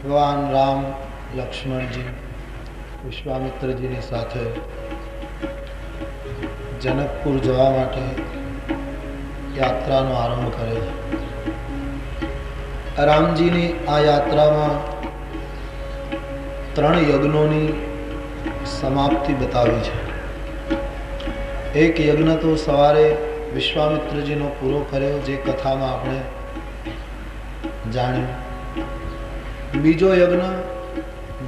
ભગવાન રામ લક્ષ્મણજી વિશ્વામિત્રજીની સાથે જનકપુર જવા માટે યાત્રાનો આરંભ કરે છે. રામજીની આ યાત્રામાં 3 યજ્ઞોની સમાપ્તિ બતાવી છે. એક યજ્ઞ તો સવારે વિશ્વામિત્રજીનો પૂરો કર્યો, જે કથામાં આપણે જાણ્યું. બીજો યજ્ઞ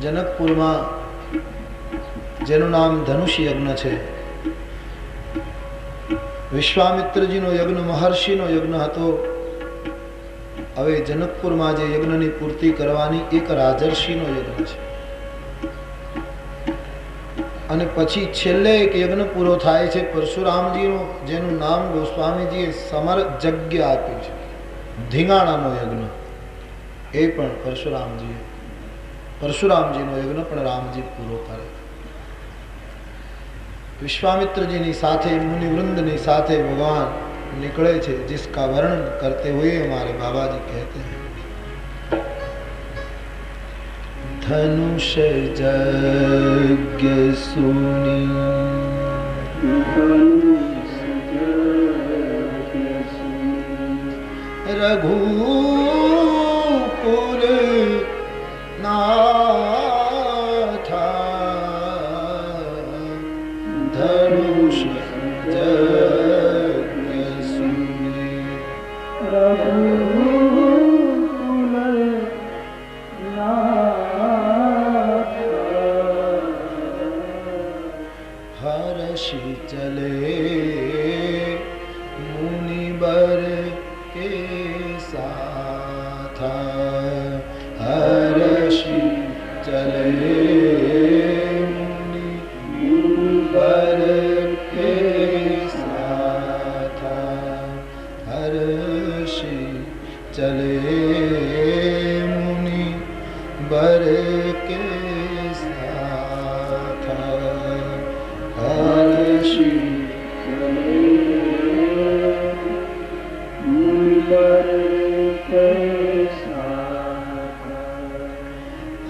જનકપુરમાં, જેનું નામ ધનુષ યજ્ઞ છે. વિશ્વામિત્રજીનો યજ્ઞ મહર્ષિનો યજ્ઞ હતો. હવે જનકપુરમાં જે યજ્ઞની પૂર્તિ કરવાની એક રાજર્ષિનો યજ્ઞ છે. અને પછી છેલ્લે એક યજ્ઞ પૂરો થાય છે પરશુરામજીનો, જેનું નામ ગોસ્વામીજીએ સમર યજ્ઞ આપ્યું છે. ધીંગાણાનો યજ્ઞ, એ પણ પરશુરામજીનો યજ્ઞ પણ રામજી પૂરો કરે. विश्वामित्रजीની સાથે मुनिवृंदની સાથે भगवान निकले थे, जिसका वर्णन करते हुए हमारे बाबा जी कहते हैं, धनुष यज्ञ सुनी रघुकुल नाथा धनुष यज्ञ सुनी रघुकुल नाथा हर्षि चले मुनिवर के साथ, हर्षि चले मुनिवर के साथ, हर्षि चले मुनिवर के साथ, हर्षि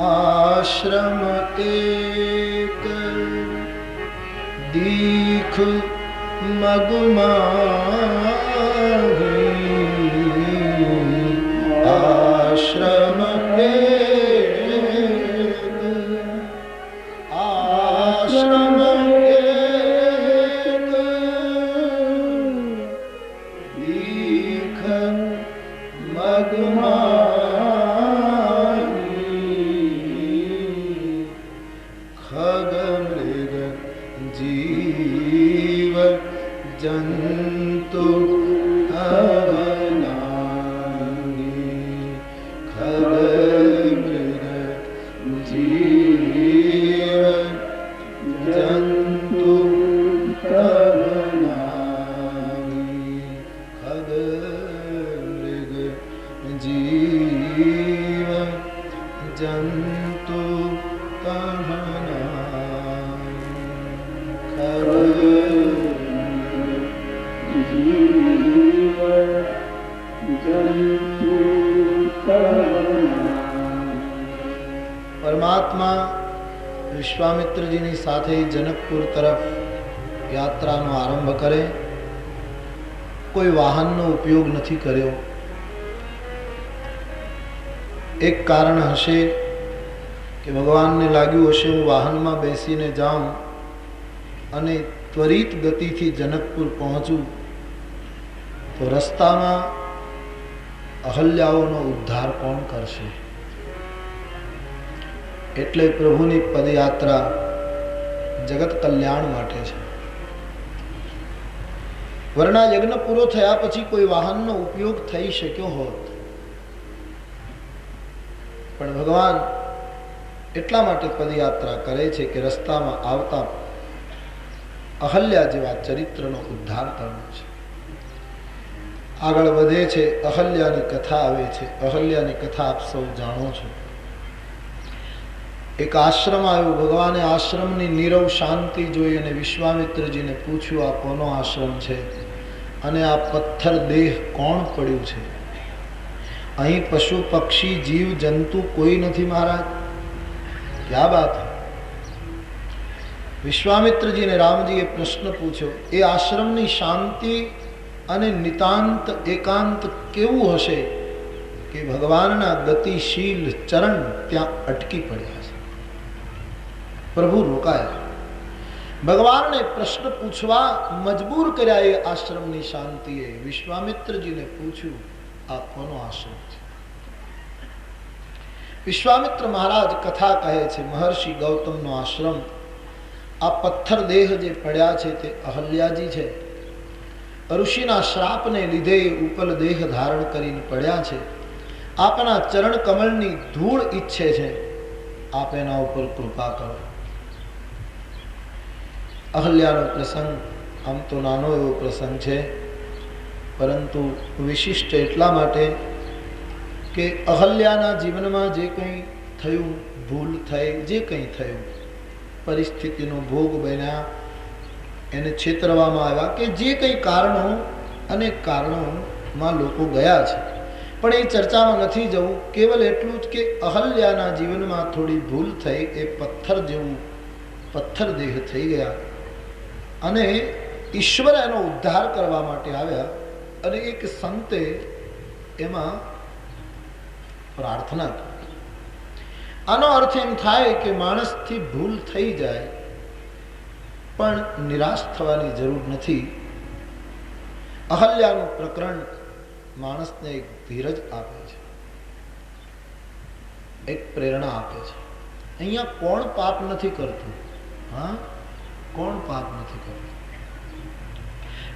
आश्रम एक दीख मगमाही, आश्रम एक दीख मगमाही, खग मृग जीव जंतु अवनानी, खग मृग जीव जंतु अवनानी, खग मृग जीव जंतु परमात्मा विश्वामित्रजीनी साथे जनकपुर तरफ यात्रानो आरंभ करे. कोई वाहननो उपयोग नहीं कर्यो. एक कारण हशे कि भगवान ने लाग्યું હશે હું વાહનમાં બેસીને જાઉં અને ત્વરિત ગતિથી જનકપુર પહોંચું તો રસ્તામાં અહલ્યાઓનો ઉદ્ધાર કોણ કરશે? એટલે પ્રભુની પદયાત્રા જગત કલ્યાણ માટે છે. વરના યજ્ઞ પૂરો થયા પછી કોઈ વાહનનો ઉપયોગ થઈ શક્યો હોત, પણ ભગવાન એટલા માટે પદયાત્રા કરે છે કે રસ્તામાં આવતા અહલ્યા જેવા ચરિત્રનો ઉદ્ધાર કરવો છે. આગળ વધે છે, અહલ્યાની કથા આવે છે. અહલ્યાની કથા આપ સૌ જાણો છો. એક આશ્રમ આવ્યો. ભગવાને આશ્રમની નીરવ શાંતિ જોઈ અને વિશ્વામિત્રજીને પૂછ્યું, આ કોનો આશ્રમ છે અને આ પથ્થર દેહ કોણ પડ્યું છે? અહીં પશુ પક્ષી જીવ જંતુ કોઈ નથી મહારાજ. ક્યા બાત. વિશ્વામિત્રજીને રામજીએ પ્રશ્ન પૂછ્યો, એ આશ્રમની શાંતિ અને નિતાંત એકાંત કેવું હશે કે ભગવાનના ગતિશીલ ચરણ ત્યાં અટકી પડ્યા છે. પ્રભુ રોકાયા. ભગવાનને પ્રશ્ન પૂછવા મજબૂર કર્યા. એ આશ્રમની શાંતિએ વિશ્વામિત્રજીને પૂછ્યું, આ કોનો આશ્રમ છે? વિશ્વામિત્ર મહારાજ કથા કહે છે, મહર્ષિ ગૌતમનો આશ્રમ. આ પથ્થર દેહ જે પડ્યા છે તે અહલ્યાજી છે. ઋષિના શ્રાપને લીધે ઉપલ દેહ ધારણ કરીને પડ્યા છે. આપના ચરણ કમળની ધૂળ ઈચ્છે છે, આપ એના ઉપર કૃપા કરો. અહલ્યાનો પ્રસંગ આમ તો નાનો એવો પ્રસંગ છે, પરંતુ વિશિષ્ટ એટલા માટે કે અહલ્યાના જીવનમાં જે કંઈ થયું, ભૂલ થઈ, જે કંઈ થયું, પરિસ્થિતિનો ભોગ બન્યા, એને છેતરવામાં આવ્યા, કે જે કંઈ કારણો, અનેક કારણોમાં લોકો ગયા છે, પણ એ ચર્ચામાં નથી જવું. કેવલ એટલું જ કે અહલ્યાના જીવનમાં થોડી ભૂલ થઈ, એ પથ્થર જેવું પથ્થર દેહ થઈ ગયા, અને ઈશ્વર એનો ઉદ્ધાર કરવા માટે આવ્યા. અને એક સંતે એમાં પ્રાર્થના કરી. આનો અર્થ એમ થાય કે માણસથી ભૂલ થઈ જાય પણ નિરાશ થવાની જરૂર નથી. અહલ્યાનું પ્રકરણ માણસને એક ધીરજ આપે છે, એક પ્રેરણા આપે છે. અહીંયા કોણ પાપ નથી કરતું? હા, કોણ પાપ નથી કરતું?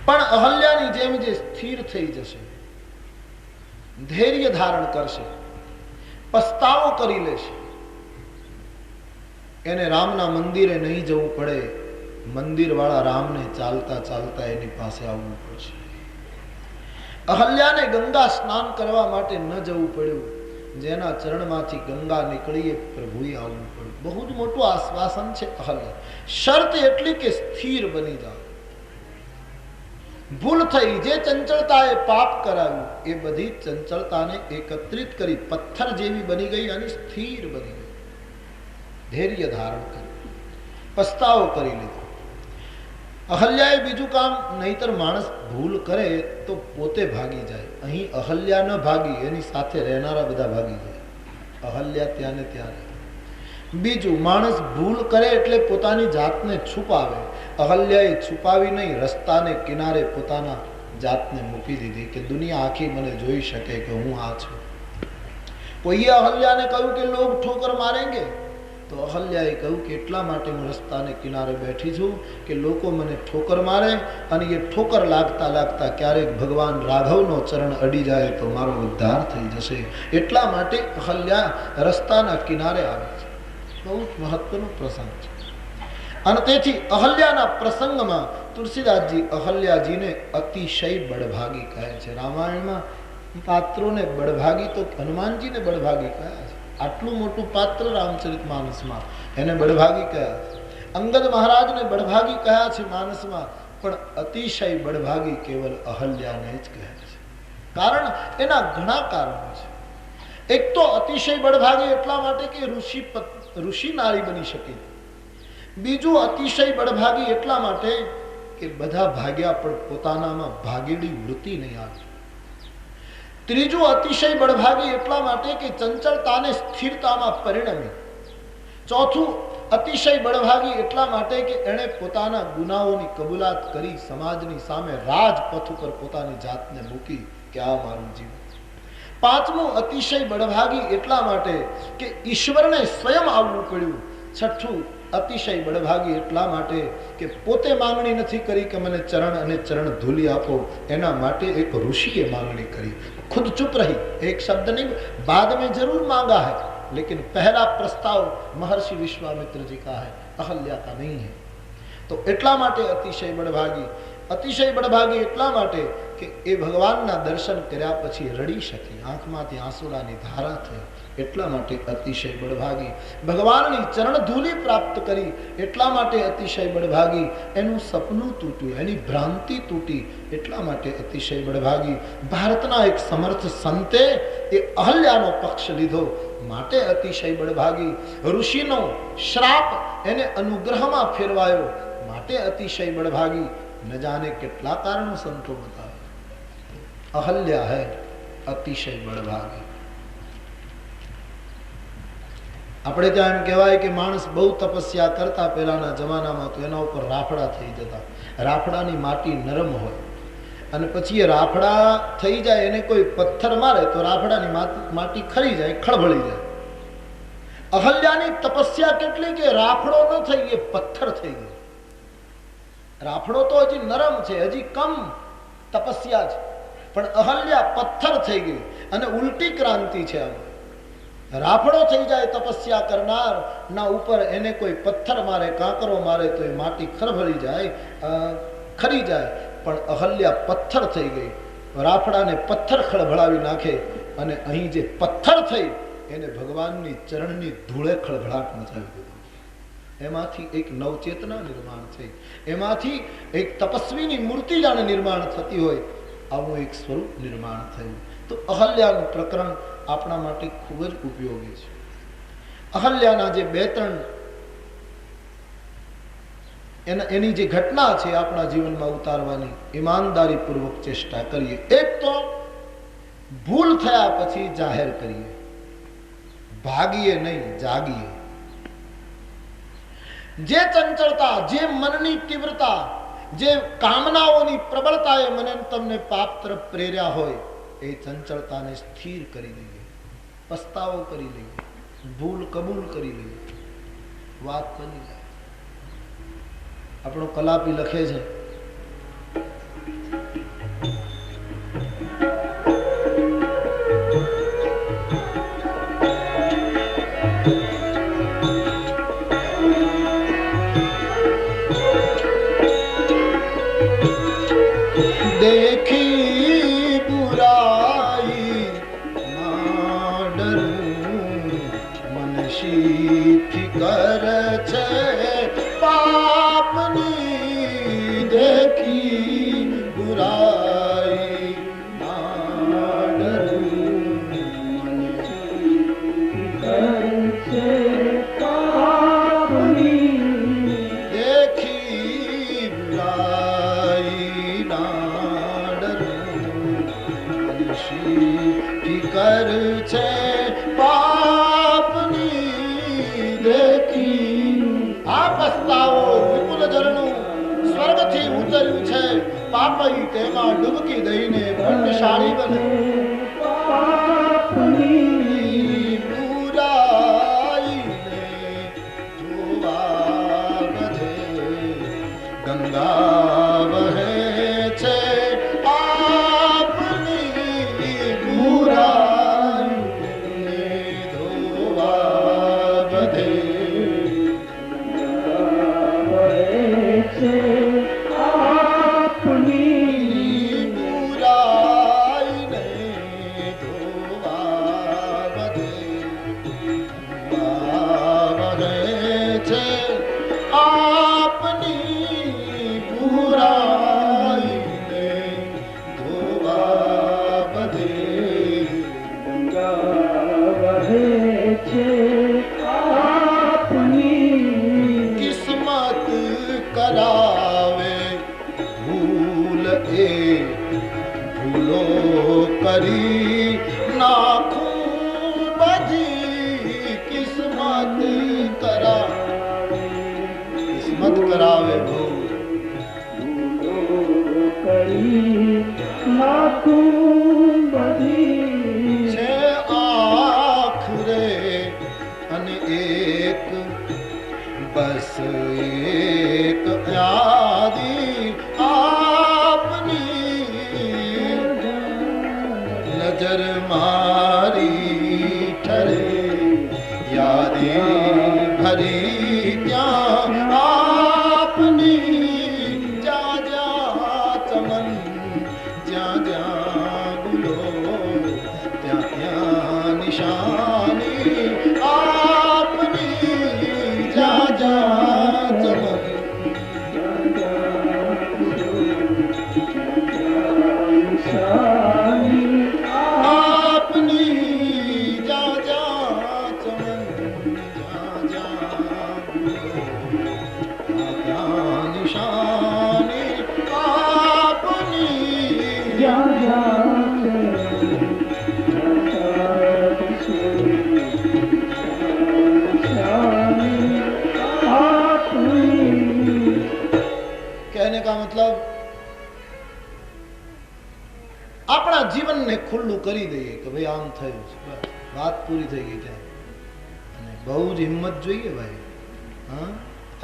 પણ અહલ્યાની જેમ જે સ્થિર થઈ જશે, ધૈર્ય ધારણ કરશે, પસ્તાવો કરી લેશે, એને રામના મંદિરે નહીં જવું પડે, મંદિર વાળા રામને ચાલતા ચાલતા એની પાસે આવવું પડશે. અહલ્યાને ગંગા સ્નાન કરવા માટે ન જવું પડ્યું, જેના ચરણમાંથી ગંગા નીકળી પ્રભુએ આવવું પડ્યું. બહુ જ મોટું આશ્વાસન છે અહલ્યા. શરત એટલી કે સ્થિર બની જાઓ. ભૂલ થઈ, જે ચંચળતાએ પાપ કરાવ્યું, એ બધી ચંચળતાને એકત્રિત કરી પથ્થર જેવી બની ગઈ અને સ્થિર બની ગઈ. ધૈર્ય ધારણ કરી, પસ્તાવો કરી લીધો. અહલ્યાએ બીજું કામ, નહીતર માણસ ભૂલ કરે તો પોતે ભાગી જાય. અહીં અહલ્યા ન ભાગી, એની સાથે રહેનારા બધા ભાગી જાય. અહલ્યા ત્યાં ને ત્યાં. બીજું, માણસ ભૂલ કરે એટલે પોતાની જાતને છુપાવે. અહલ્યાએ છુપાવી નહીં, રસ્તાને કિનારે પોતાના જાતને મૂકી દીધી કે દુનિયા આખી મને જોઈ શકે કે હું આ છું. કોઈએ અહલ્યાને કહ્યું કે લોગ ઠોકર મારેંગે, તો અહલ્યાએ કહ્યું કે એટલા માટે હું રસ્તાને કિનારે બેઠી છું કે લોકો મને ઠોકર મારે, અને એ ઠોકર લાગતા લાગતા ક્યારેક ભગવાન રાઘવનો ચરણ અડી જાય તો મારો ઉદ્ધાર થઈ જશે. એટલા માટે અહલ્યા રસ્તાના કિનારે આવે છે. બહુ મહત્વનો પ્રસંગ છે. અને તેથી અહલ્યાના પ્રસંગમાં તુલસીદાસજી અહલ્યાજીને અતિશય બળભાગી કહે છે. રામાયણમાં પાત્રોને બળભાગી તો હનુમાનજીને બળભાગી કહ્યા છે. આટલું મોટું પાત્ર રામચરિતમાનસમાં એને બળભાગી કહ્યા છે. અંગદ મહારાજને બળભાગી કહ્યા છે માનસમાં, પણ અતિશય બળભાગી કેવલ અહલ્યાને જ કહે છે. કારણ એના ઘણા કારણો છે. એક તો અતિશય બળભાગી એટલા માટે કે ઋષિ નારી બની શકે. બીજું, અતિશય બળભાગી એટલા માટે કે બધા ભાગ્યા પણ પોતાનામાં ભાગેડી વૃત્તિ નહીં આવે. ત્રીજું, અતિશય બળભાગી એટલા માટે કે ચંચળતાને સ્થિરતામાં પરિણમી. ચોથું, અતિશય બળભાગી એટલા માટે કે એણે પોતાના ગુનાઓની કબૂલાત કરી સમાજની સામે રાજપથ ઉપર પોતાની જાતને મૂકી કે આ મારું જીવન. પાંચમું, અતિશય બળભાગી એટલા માટે કે ઈશ્વરને સ્વયં આવવું પડ્યું. છઠ્ઠું, અતિશય બળભાગી એટલા માટે કે પોતે માંગણી નથી કરી કે મને ચરણ અને ચરણ ધૂલી આપો, એના માટે એક ઋષિએ માંગણી કરી. खुद चुप रही, एक शब्द नहीं, बाद में जरूर मांगा है, लेकिन पहला प्रस्ताव महर्षि विश्वामित्र जी का है, अहल्या का नहीं है. तो એટલા માટે અતિશય બળભાગી. અતિશય બળભાગી એટલા માટે કે એ ભગવાનના દર્શન કર્યા પછી રડી શકે, આંખમાંથી આંસુડાની ધારા થઈ, એટલા માટે અતિશય બળભાગી. ભગવાનની ચરણ ધૂલી પ્રાપ્ત કરી એટલા માટે અતિશય બળભાગી. એનું સપનું તૂટ્યું, એની ભ્રાંતિ તૂટી એટલા માટે અતિશય બળભાગી. ભારતના એક સમર્થ સંતે એ અહલ્યાનો પક્ષ લીધો માટે અતિશય બળભાગી. ઋષિનો શ્રાપ એને અનુગ્રહમાં ફેરવાયો માટે અતિશય બળભાગી. ન જાને કેટલા કારણો સંતો બતાવે. અહલ્યા હૈ અતિશય બળભાગી. આપણે ત્યાં એમ કહેવાય કે માણસ બહુ તપસ્યા કરતા પહેલાના જમાનામાં તો એના ઉપર રાફડા થઈ જતા. રાફડાની માટી નરમ હોય અને પછી એ રાફડા થઈ જાય, એને કોઈ પથ્થર મારે તો રાફડાની માટી ખરી જાય, ખળભળી જાય. અહલ્યાની તપસ્યા કેટલી કે રાફડો ન થઈ, એ પથ્થર થઈ ગયો. રાફડો તો હજી નરમ છે, હજી કમ તપસ્યા છે, પણ અહલ્યા પથ્થર થઈ ગઈ. અને ઉલટી ક્રાંતિ છે. આમ રાફડો થઈ જાય તપસ્યા કરનાર ના ઉપર એને કોઈ પથ્થર મારે, કાંકરો મારે તો એ માટી ખરભળી જાય, ખરી જાય. પણ અહલ્યા પથ્થર થઈ ગઈ, રાફડાને પથ્થર ખળભળાવી નાખે. અને અહીં જે પથ્થર થઈ એને ભગવાનની ચરણની ધૂળે ખળભળાટ મચાવી દીધો. એમાંથી એક નવચેતના નિર્માણ થઈ, એમાંથી એક તપસ્વીની મૂર્તિ જાણે નિર્માણ થતી હોય આવું એક સ્વરૂપ નિર્માણ થયું. તો અહલ્યાનું પ્રકરણ આપણા માટે ખૂબ જ ઉપયોગી છે. અહલ્યાના જે બે ત્રણ એની જે ઘટના છે આપણા જીવનમાં ઉતારવાની ઈમાનદારી પૂર્વક ચેષ્ટા કરીએ. એક તો ભૂલ થયા પછી જાહેર કરીએ, ભાગીએ નહીં, જાગીએ. જે ચંચળતા, જે મનની તીવ્રતા, જે કામનાઓની પ્રબળતાએ મને તમને પાપ તરફ પ્રેર્યા હોય એ ચંચળતાને સ્થિર કરી લઈએ, પસ્તાવો કરી લઈએ, ભૂલ કબૂલ કરી લઈએ, વાત બની જાય. આપણો કલાપી લખે છે, देखी बुराई ना डरूं, मन शीत कर छे पापनी. देखी बुराई ना डरूं, मन शीत कर छे पापनी. देखी बुराई ना કર છે પાપની. દેખી આ પસ્તાવો વિપુલ જળનું સ્વર્ગથી ઉતર્યું છે, પાપઈ તેમાં ડૂબકી દઈને પુણ્યશાળી બને. પાપની બુરાઈને જોવા બધે ગંગા વહે છે. ભરી ત્યાં આપની જા જા કરી દઈએ કે ભાઈ આમ થયું છે, બસ વાત પૂરી થઈ ગઈ ત્યાં. અને બહુ જ હિંમત જોઈએ ભાઈ. હા,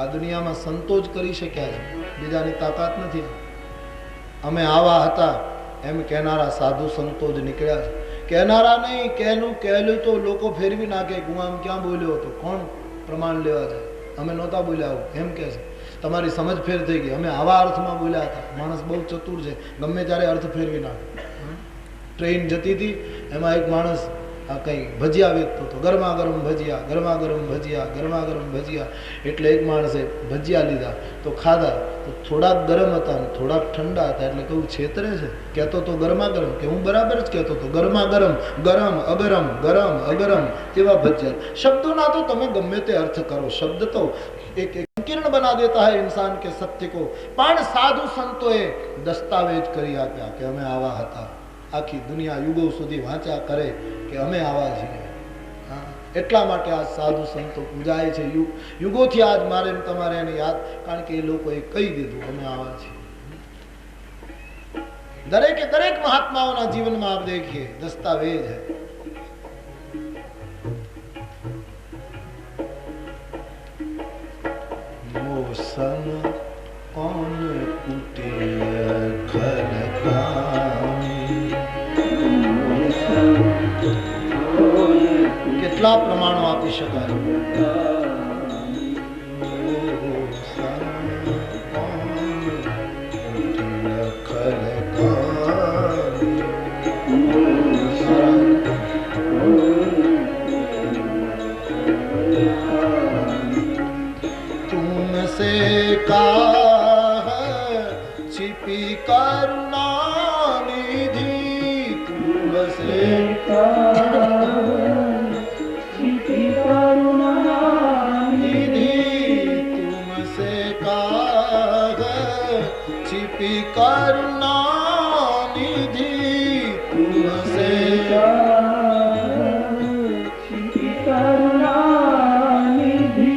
આ દુનિયામાં સંતો જ કરી શક્યા છે, બીજાની તાકાત નથી. અમે આવા હતા એમ કહેનારા સાધુ સંતો જ નીકળ્યા છે. કહેનારા નહીં, કહેલું તો લોકો ફેરવી નાખે. હું આમ ક્યાં બોલ્યો હતો, કોણ પ્રમાણ લેવા જાય? અમે નહોતા બોલ્યા આવું એમ કે છે. તમારી સમજ ફેર થઈ ગઈ. અમે આવા અર્થમાં બોલ્યા હતા. માણસ બહુ ચતુર છે, ગમે ત્યારે અર્થ ફેરવી નાખે. ટ્રેન જતી હતી, એમાં એક માણસ આ કંઈ ભજીયા વેચતો હતો. ગરમા ગરમ ભજીયા, ગરમા ગરમ ભજીયા, ગરમા ગરમ ભજીયા. એટલે એક માણસે ભજીયા લીધા તો ખાધા, તો થોડાક ગરમ હતા અને થોડાક ઠંડા હતા. એટલે કહું છેતરે છે, કહેતો તો ગરમા ગરમ, કે હું બરાબર જ કહેતો હતો. ગરમા ગરમ, ગરમ અગરમ, ગરમ અગરમ, તેવા ભજીયા. શબ્દોના તો તમે ગમે તે અર્થ કરો, શબ્દ તો એક સંકીર્ણ બના દેતા હૈ इंसान के सत्य को. પણ સાધુ સંતોએ દસ્તાવેજ કરી આપ્યા કે અમે આવા હતા. આખી દુનિયા યુગો સુધી વાંચ્યા કરે કે અમે આવા છીએ. એટલા માટે આ સાધુ સંતો પૂજાય છે યુગોથી. આજ મારે તમારે એને યાદ, કારણ કે એ લોકોએ કહી દીધું અમે આવા છીએ. દરેકે દરેક મહાત્માઓના જીવનમાં આપ દેખીએ દસ્તાવેજ है. મોસમ કોન કુટિય ખલકામી. કેટલા પ્રમાણો આપી શકાય? तुमसे का छिपी करुणा निधि, तुमसे छिपी करुणा निधि, तुमसे का छिपी करुणा निधि, तुमसे छिपी करुणा निधि,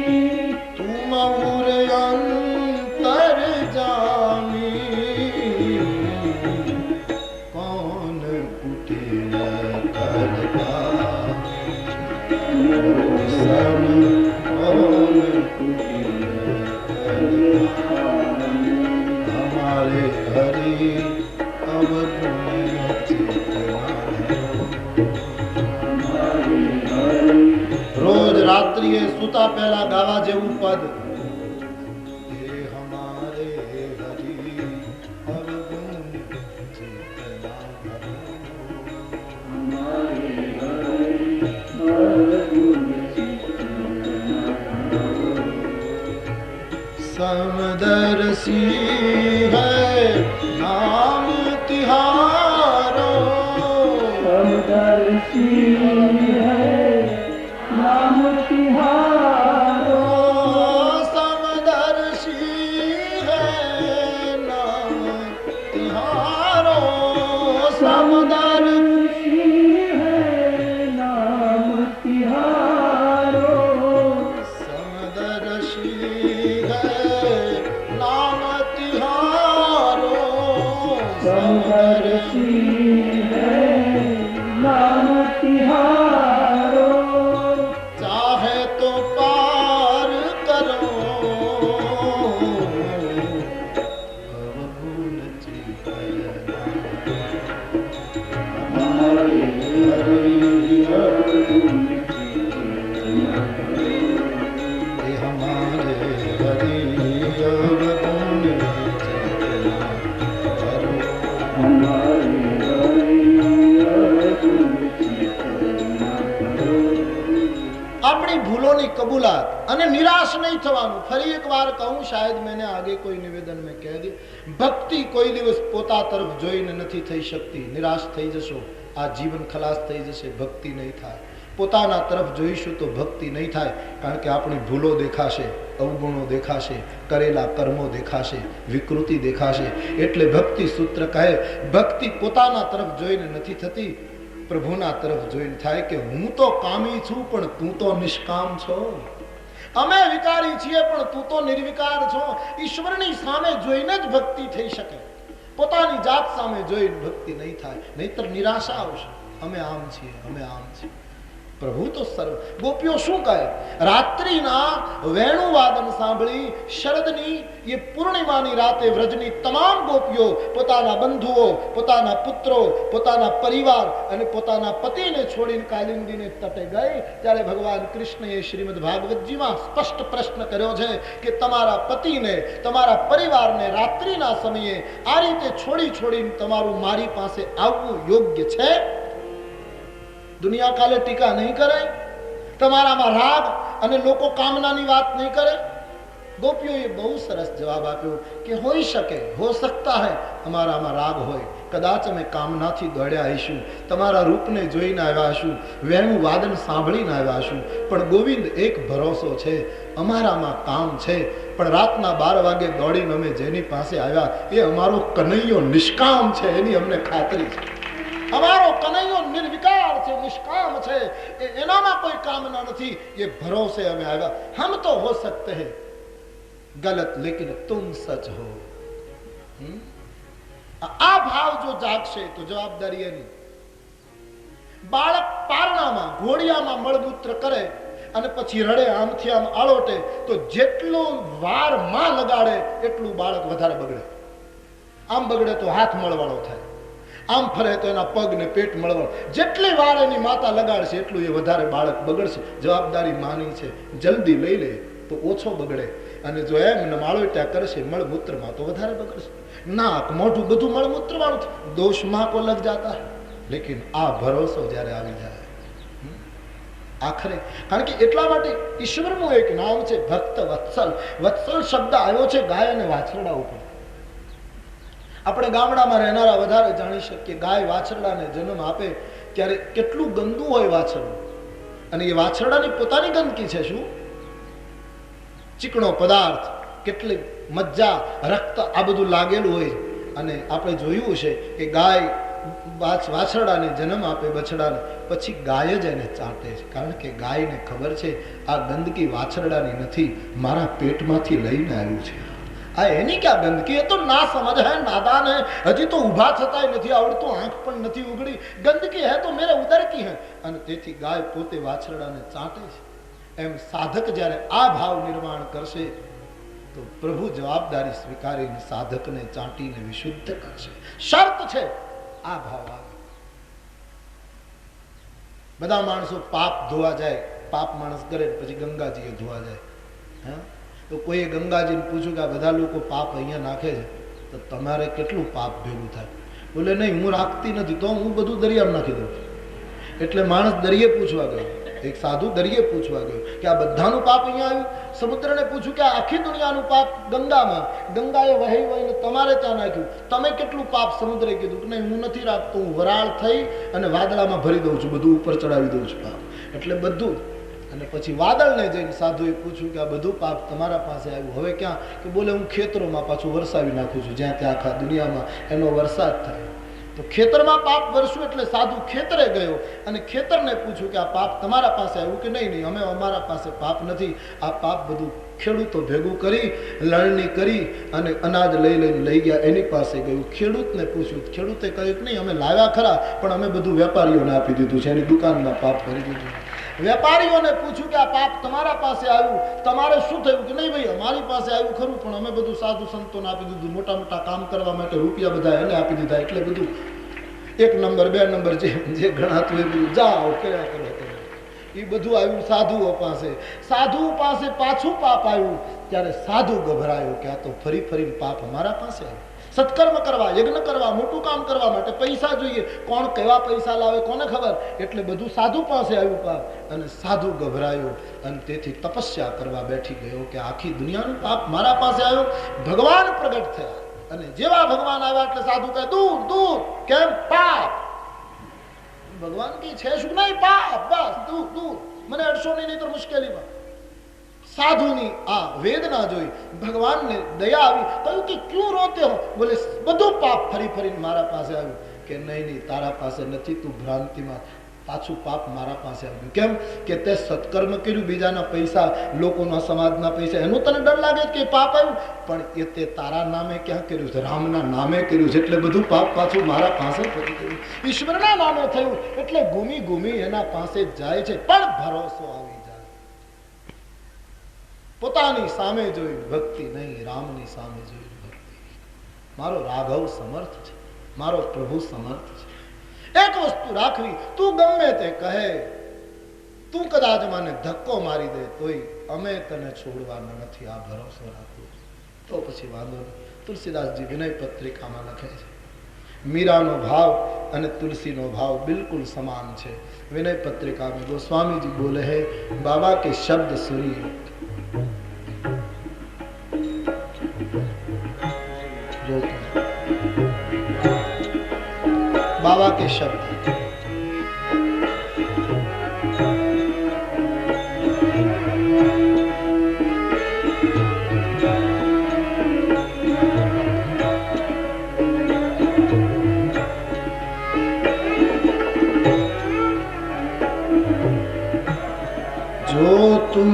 तुम उर अंतर जामी, कौन कुटिल करता सम, कौन कुटिल करता हमारे हरि રોજ રાત્રિએ સુતા પહેલા ગાવા જેવું પદ. હે હમારે હરિ અવગુણ ચેતના ભરો, હમારે હરિ અવગુણ ચેતના ભરો. समदर्शी है नाम तिहारो, समदर्शी है नाम तिहारो, समदर्शी है नाम तिहारो, समदर्शी है नाम तिहारो, समदर्शी नाम तिहारो, समदर्शी है नाम तिहारो. चाहे तो पार करो अवगुण चेतना, हमारे हरि अवगुण चेतना, हमारे हरि अवगुण चेतना करो, हमारे हरि अवगुण चेतना करो. अपनी भूलों कबूलात અને નિરાશ નહીં થવાનું. ફરી એક વાર કહું, શાયદ मैंने आगे कोई निवेदन में कह दी, ભક્તિ કોઈ દિવસ પોતા તરફ જોઈને નથી થઈ શકતી. નિરાશ થઈ જશો, આ જીવન ખલાસ થઈ જશે, ભક્તિ નહીં થાય. પોતાના તરફ જોઈશું તો ભક્તિ નહીં થાય, કારણ કે આપણી ભૂલો દેખાશે, અવગુણો દેખાશે, કરેલા કર્મો દેખાશે, વિકૃતિ દેખાશે. એટલે ભક્તિ સૂત્ર કહે, ભક્તિ પોતાના તરફ જોઈને નથી થતી, પ્રભુના તરફ જોઈને થાય કે હું તો કામી છું પણ તું તો નિષ્કામ છો, અમે વિકારી છીએ પણ તું તો નિર્વિકાર છો. ઈશ્વરની સામે જોઈને જ ભક્તિ થઈ શકે, પોતાની જાત સામે જોઈને ભક્તિ નહીં થાય, નહીતર નિરાશા આવશે. અમે આમ છીએ, અમે આમ છીએ. પ્રભુ તો સર્વ. ગોપીઓ શું કહે? રાત્રિના વેણુવાદન સાંભળી શરદની એ પૂર્ણિમાની રાતે વ્રજની તમામ ગોપીઓ પોતાના બંધુઓ, પોતાના પુત્રો, પોતાના પરિવાર અને પોતાના પતિને છોડીને કાલિંદીને તટે ગઈ. ત્યારે ભગવાન કૃષ્ણએ શ્રીમદ ભાગવતજીમાં સ્પષ્ટ પ્રશ્ન કર્યો છે કે તમારા પતિને, તમારા પરિવારને રાત્રિના સમયે આ રીતે છોડીને તમારું મારી પાસે આવવું યોગ્ય છે? દુનિયા કાલે ટીકા નહીં કરે, તમારામાં રાગ અને લોકો કામનાની વાત નહીં કરે. ગોપીઓએ બહુ સરસ જવાબ આપ્યો કે હોઈ શકે, હો સકતા હૈ અમારામાં રાગ હોય, કદાચ અમે કામનાથી દોડ્યા હઈશું, તમારા રૂપને જોઈને આવ્યા હશું, વેણું વાદન સાંભળીને આવ્યા હશું, પણ ગોવિંદ એક ભરોસો છે, અમારામાં કામ છે, પણ રાતના 12 વાગે દોડીને અમે જેની પાસે આવ્યા એ અમારો કનૈયો નિષ્કામ છે, એની અમને ખાતરી છે. અમારો કનૈયો નિર્વિકાર છે, નિષ્કામ છે, એનામાં કોઈ કામના નથી, એ ભરોસે અમે આવ્યા. હમ તો હો સકતે હૈ ગલત, લેકિન તુમ સચ હો. આ ભાવ જો જાગશે તો જવાબદારી એની. બાળક પારણામાં ઘોડિયામાં મળમૂત્ર કરે અને પછી રડે, આમથી આમ આળોટે, તો જેટલું વાર માં લગાડે એટલું બાળક વધારે બગડે. આમ બગડે તો હાથ મળવાળો થાય, આમ ફરે તો એના પગ ને પેટ મળવા. જેટલી વાર એની માતા લગાડશે એટલું એ વધારે બાળક બગડશે. જવાબદારી માની છે, જલ્દી લઈ લે તો ઓછો બગડે, અને જો એમ માળોટ્યા કરશે મળમૂત્રમાં તો વધારે બગડશે. નાક મોઢું બધું મળમૂત્ર વાળું, દોષ માં કો લગ જાતા હૈ. લેકિન આ ભરોસો જ્યારે આવી જાય આખરે, કારણ કે એટલા માટે ઈશ્વરનું એક નામ છે ભક્ત વત્સલ. વત્સલ શબ્દ આવ્યો છે ગાય અને વાછરડા ઉપર. આપણે ગામડામાં રહેનારા વધારે જાણી શકીએ. ગાય વાછરડાને જન્મ આપે ત્યારે કેટલું ગંદુ હોય વાછરડું, અને એ વાછરડાની પોતાની ગંદકી છે. શું ચીકણો પદાર્થ, કેટલી મજ્જા, રક્ત, આ બધું લાગેલું હોય. અને આપણે જોયું છે કે ગાય વાછરડાને જન્મ આપે, બછડાને, પછી ગાય જ એને ચાટે છે, કારણ કે ગાયને ખબર છે આ ગંદકી વાછરડાની નથી, મારા પેટમાંથી લઈને આવ્યું છે. આ એની ક્યાં ગંદકી? એ તો ના સમજ હે, નાદાન હે, હજી તો ઊભા થતા નથી આવડતું, આંખ પણ નથી ઉગડી. ગંદકી હે તો મેરે ઉદર કી હે. અને તેથી ગાય પોતે વાછરડાને ચાટે છે. એમ સાધક જ્યારે આ ભાવ નિર્માણ કરશે તો પ્રભુ જવાબદારી સ્વીકારીને સાધકને ચાટીને વિશુદ્ધ કરશે. શરત છે આ ભાવ આવે. બધા માણસો પાપ ધોવા જાય, પાપ માણસ કરે પછી ગંગાજીએ ધોવા જાય. હા, તો કોઈએ ગંગાજીને પૂછ્યું કે આ બધા લોકો પાપ અહીંયા નાખે છે તો તમારે કેટલું પાપ ભેગું થાય? બોલે નહીં, હું રાખતી નથી, તો હું બધું દરિયામાં નાખી દઉં છું. એટલે માણસ દરિયે પૂછવા ગયો, એક સાધુ દરિયે પૂછવા ગયો કે આ બધાનું પાપ અહીંયા આવ્યું. સમુદ્રને પૂછ્યું કે આખી દુનિયાનું પાપ ગંગામાં, ગંગાએ વહી વહીને તમારે ત્યાં નાખ્યું, તમે કેટલું પાપ? સમુદ્રે કીધું કે નહીં, હું નથી રાખતો, હું વરાળ થઈ અને વાદળામાં ભરી દઉં છું, બધું ઉપર ચડાવી દઉં છું પાપ. એટલે બધું. અને પછી વાદળને જઈને સાધુએ પૂછ્યું કે આ બધું પાપ તમારા પાસે આવ્યું, હવે ક્યાં? કે બોલે હું ખેતરોમાં પાછું વરસાવી નાખું છું, જ્યાં ત્યાં આખા દુનિયામાં એનો વરસાદ થાય. તો ખેતરમાં પાપ વરસ્યું એટલે સાધુ ખેતરે ગયો અને ખેતરને પૂછ્યું કે આ પાપ તમારા પાસે આવ્યું કે નહીં? નહીં, અમે અમારા પાસે પાપ નથી, આ પાપ બધું ખેડૂતો ભેગું કરી, લણણી કરી અને અનાજ લઈ ગયા, એની પાસે ગયું. ખેડૂતને પૂછ્યું, ખેડૂતે કહ્યું કે નહીં, અમે લાવ્યા ખરા પણ અમે બધું વેપારીઓને આપી દીધું છે, એની દુકાનમાં પાપ કરી દીધું. વેપારીઓને પૂછ્યું કે આ પાપ તમારા પાસે આવ્યું, તમારે શું થયું? કે નહીં ભાઈ, અમારી પાસે આવ્યું ખરું પણ અમે બધું સાધુ સંતોને આપી દીધું, મોટા મોટા કામ કરવા માટે રૂપિયા બધા એને આપી દીધા, એટલે બધું 1 નંબર 2 નંબર જે ગણાતું એ બધું જાઓ કર્યા કરો. એ બધું આવ્યું સાધુઓ પાસે. સાધુ પાસે પાછું પાપ આવ્યું ત્યારે સાધુ ગભરાયો કે આ તો ફરી ફરી પાપ અમારા પાસે આવ્યું. સત્કર્મ કરવા, યજ્ઞ કરવા, મોટું કામ કરવા માટે પૈસા જોઈએ, કોણ કેવા પૈસા લાવે કોને ખબર? એટલે બધું સાધુ પાસે આવ્યું પાપ, અને સાધુ ગભરાયો અને તેથી તપસ્યા કરવા બેઠી ગયો કે આખી દુનિયાનું પાપ મારા પાસે આવ્યો. ભગવાન પ્રગટ થયા અને જેવા ભગવાન આવ્યા એટલે સાધુ કહે દૂર દૂર. કેમ? પાપ. ભગવાન કી છે શું? નહીં, પાપ, બસ દૂર દૂર, મને અડશો નહીં તો મુશ્કેલીમાં. સાધુની આ વેદના જોઈ ભગવાનને દયા આવી, કહ્યું કે ક્યું રોતે હો? બોલે બધું પાપ ફરી ફરીને મારા પાસે આવ્યું. કે નહીં, તારા પાસે નથી, તું ભ્રાંતિમાં. પાછું પાપ મારા પાસે આવ્યું. કેમ કે તે સત્કર્મ કર્યું, બીજાના પૈસા, લોકોના સમાજના પૈસા, એનું તને ડર લાગે કે પાપ આવ્યું, પણ એ તે તારા નામે ક્યાં કર્યું છે? રામના નામે કર્યું છે, એટલે બધું પાપ પાછું મારા પાસે ફરી ગયું. ઈશ્વરના નામે થયું એટલે ઘૂમી ઘૂમી એના પાસે જાય છે, પણ ભરોસો આવી જાય. પોતાની સામે જોઈ ભક્તિ નહીં, રામની સામે જોઈ ભક્તિ. મારો રાઘવ સમર્થ છે, મારો પ્રભુ સમર્થ છે. એક વસ્તુ રાખવી, તું ગમે તે કહે, તું કદાચ મને ધક્કો મારી દે તોય અમે તને છોડવાના નથી, આ ભરોસો રાખવો. તો પછી વાંધો નહીં. તુલસીદાસજી વિનય પત્રિકામાં લખે છે, મીરાનો ભાવ અને तुलसी નો भाव बिल्कुल समान है। विनय पत्रिका में गोस्वामी जी बोले हैं, बाबा के शब्द सुनिए, बाबा के शब्द जो तुम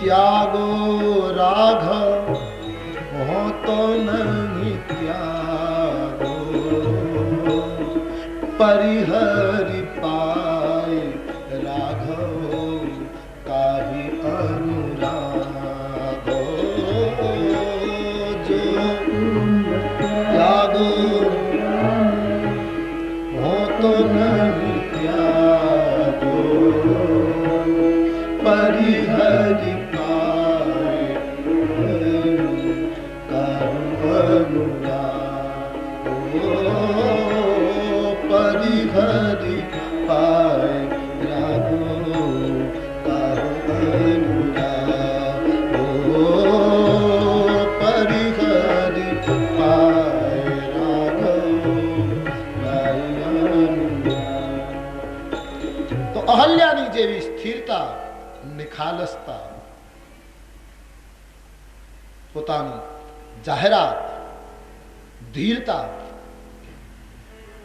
त्यागो राघव हो तो नहीं त्यागो, परिहरि पाए राघव काहि अनुरागो। जो तुम त्यागो हो तो नहीं त्यागो, परिहरि पाए परिहरि पाए राघो परिहरि पाए राघो। तो अहल्यानी जेवी स्थिरता, निखालसता, પોતાની જાહેરાત, ધીરતા.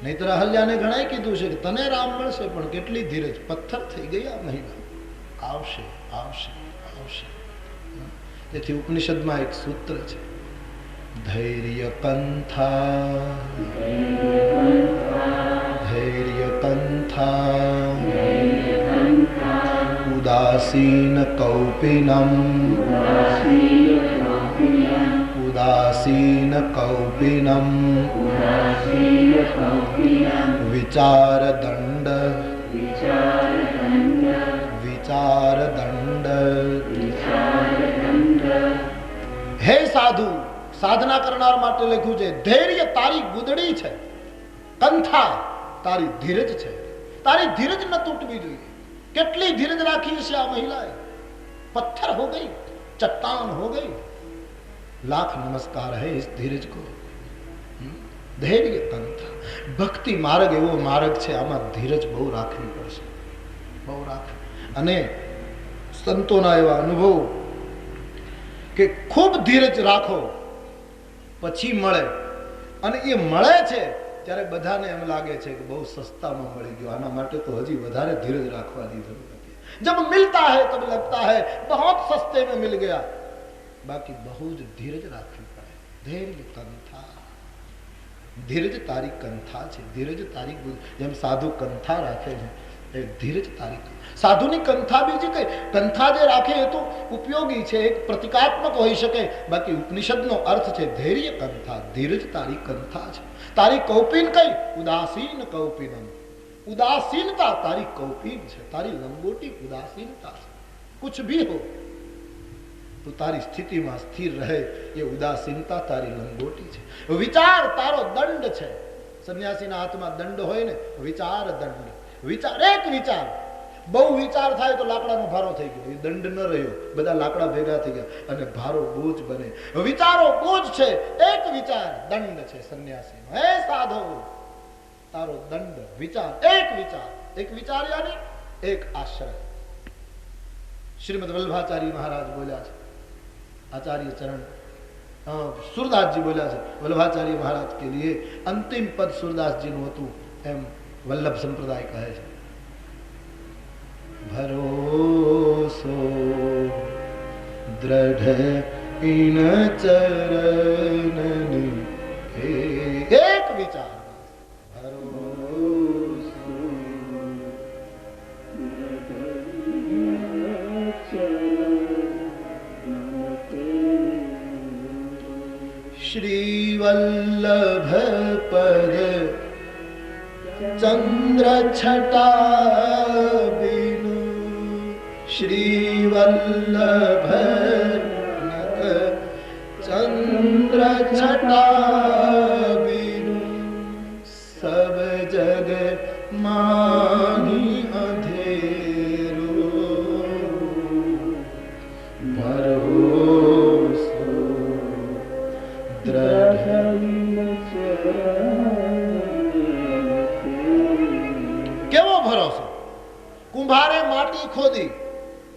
નહીતર અહલ્યાને ઘણાએ કીધું છે કે તને રામ મળશે, પણ કેટલી ધીરજ, પથ્થર થઈ ગયા મહિલા. આવશે આવશે આવશે. તેથી ઉપનિષદમાં એક સૂત્ર છે, ધૈર્ય કંથા ધૈર્ય કંથા उदासीन कौपिनम उदासीन कौपिनम विचार दंड विचार दंड। हे साधु, साधना करनार माटे लख्યું છે, ધૈર્ય તારી ગુદડી છે, કંથા તારી ધીરજ છે. તારી ધીરજ ન તૂટવી જોઈએ. कितनी धीरज राखी से आ महिलाएं, पत्थर हो गई, चट्टान हो गई. लाख नमस्कार है इस धीरज को. धैर्य कंथा, भक्ति मार्ग एवो मार्ग छे, आमा धीरज बहु राखवी पड़शे, बहु राखवी. अने संतोना एवा अनुभव के खूब धीरज राखो પછી મળે, અને એ મળે છે ત્યારે બધાને એમ લાગે છે કે બહુ સસ્તામાં મળી ગયો, આના માટે તો હજી વધારે ધીરજ રાખવાની જરૂર હતી. जब मिलता है तब लगता है बहुत सस्ते में मिल गया, बाकी बहु ज धीरज રાખવી પડે. ધૈર્ય કંથા, ધીરજ તારી કંથા છે, ધીરજ તારી. જેમ સાધુ કંથા રાખે છે, એ ધીરજ તારી. સાધુની કંથા બીજી કઈ, કંથા જે રાખે એ તો ઉપયોગી છે, એક પ્રતિકાત્મક હોઈ શકે, બાકી ઉપનિષદનો અર્થ છે ધૈર્ય કંથા, ધીરજ તારી કંથા છે. तारी कौपीन कई, उदासीन कौपीनम. उदासीनता तारी कौपीन है, तारी लंगोटी उदासीनता है. कुछ भी हो तो तारी स्थिति में स्थिर रहे, ये उदासीनता तारी लंगोटी है. विचार तारो दंड है. सन्यासी ना हाथ में दंड होय ने, विचार दंड. विचार, एक विचार, बहु विचार थाय तो लाकडानो भारो થઈ ગયો, એ દંડ ન રહ્યો, બધા લાકડા ભેગા થઈ ગયા અને ભારો બોજ બને. વિચારો બોજ છે, એક વિચાર દંડ છે સન્યાસીનો. હે સાધુ, તારો દંડ વિચાર, એક વિચાર. એક વિચાર યાની એક આશ્રય. શ્રીમદ વલ્લભાચાર્ય મહારાજ બોલ્યા છે, आचार्य चरण सूरदास जी बोल्या છે, वल्लभाचार्य महाराज के लिए अंतिम पद सूरदास जी નું હતું, એમ વલ્લભ સંપ્રદાય કહે છે. भरोसो दृढ़ इन चरणन के। एक विचार भरोसो श्री वल्लभ पद चंद्र छटा बिनु, श्री वल्लभ चंद्र छटा बिनु, सब जग माही अंधेरो भरोसो दृढ़। केवो भरोસો? कुंभारे माटी खोदी,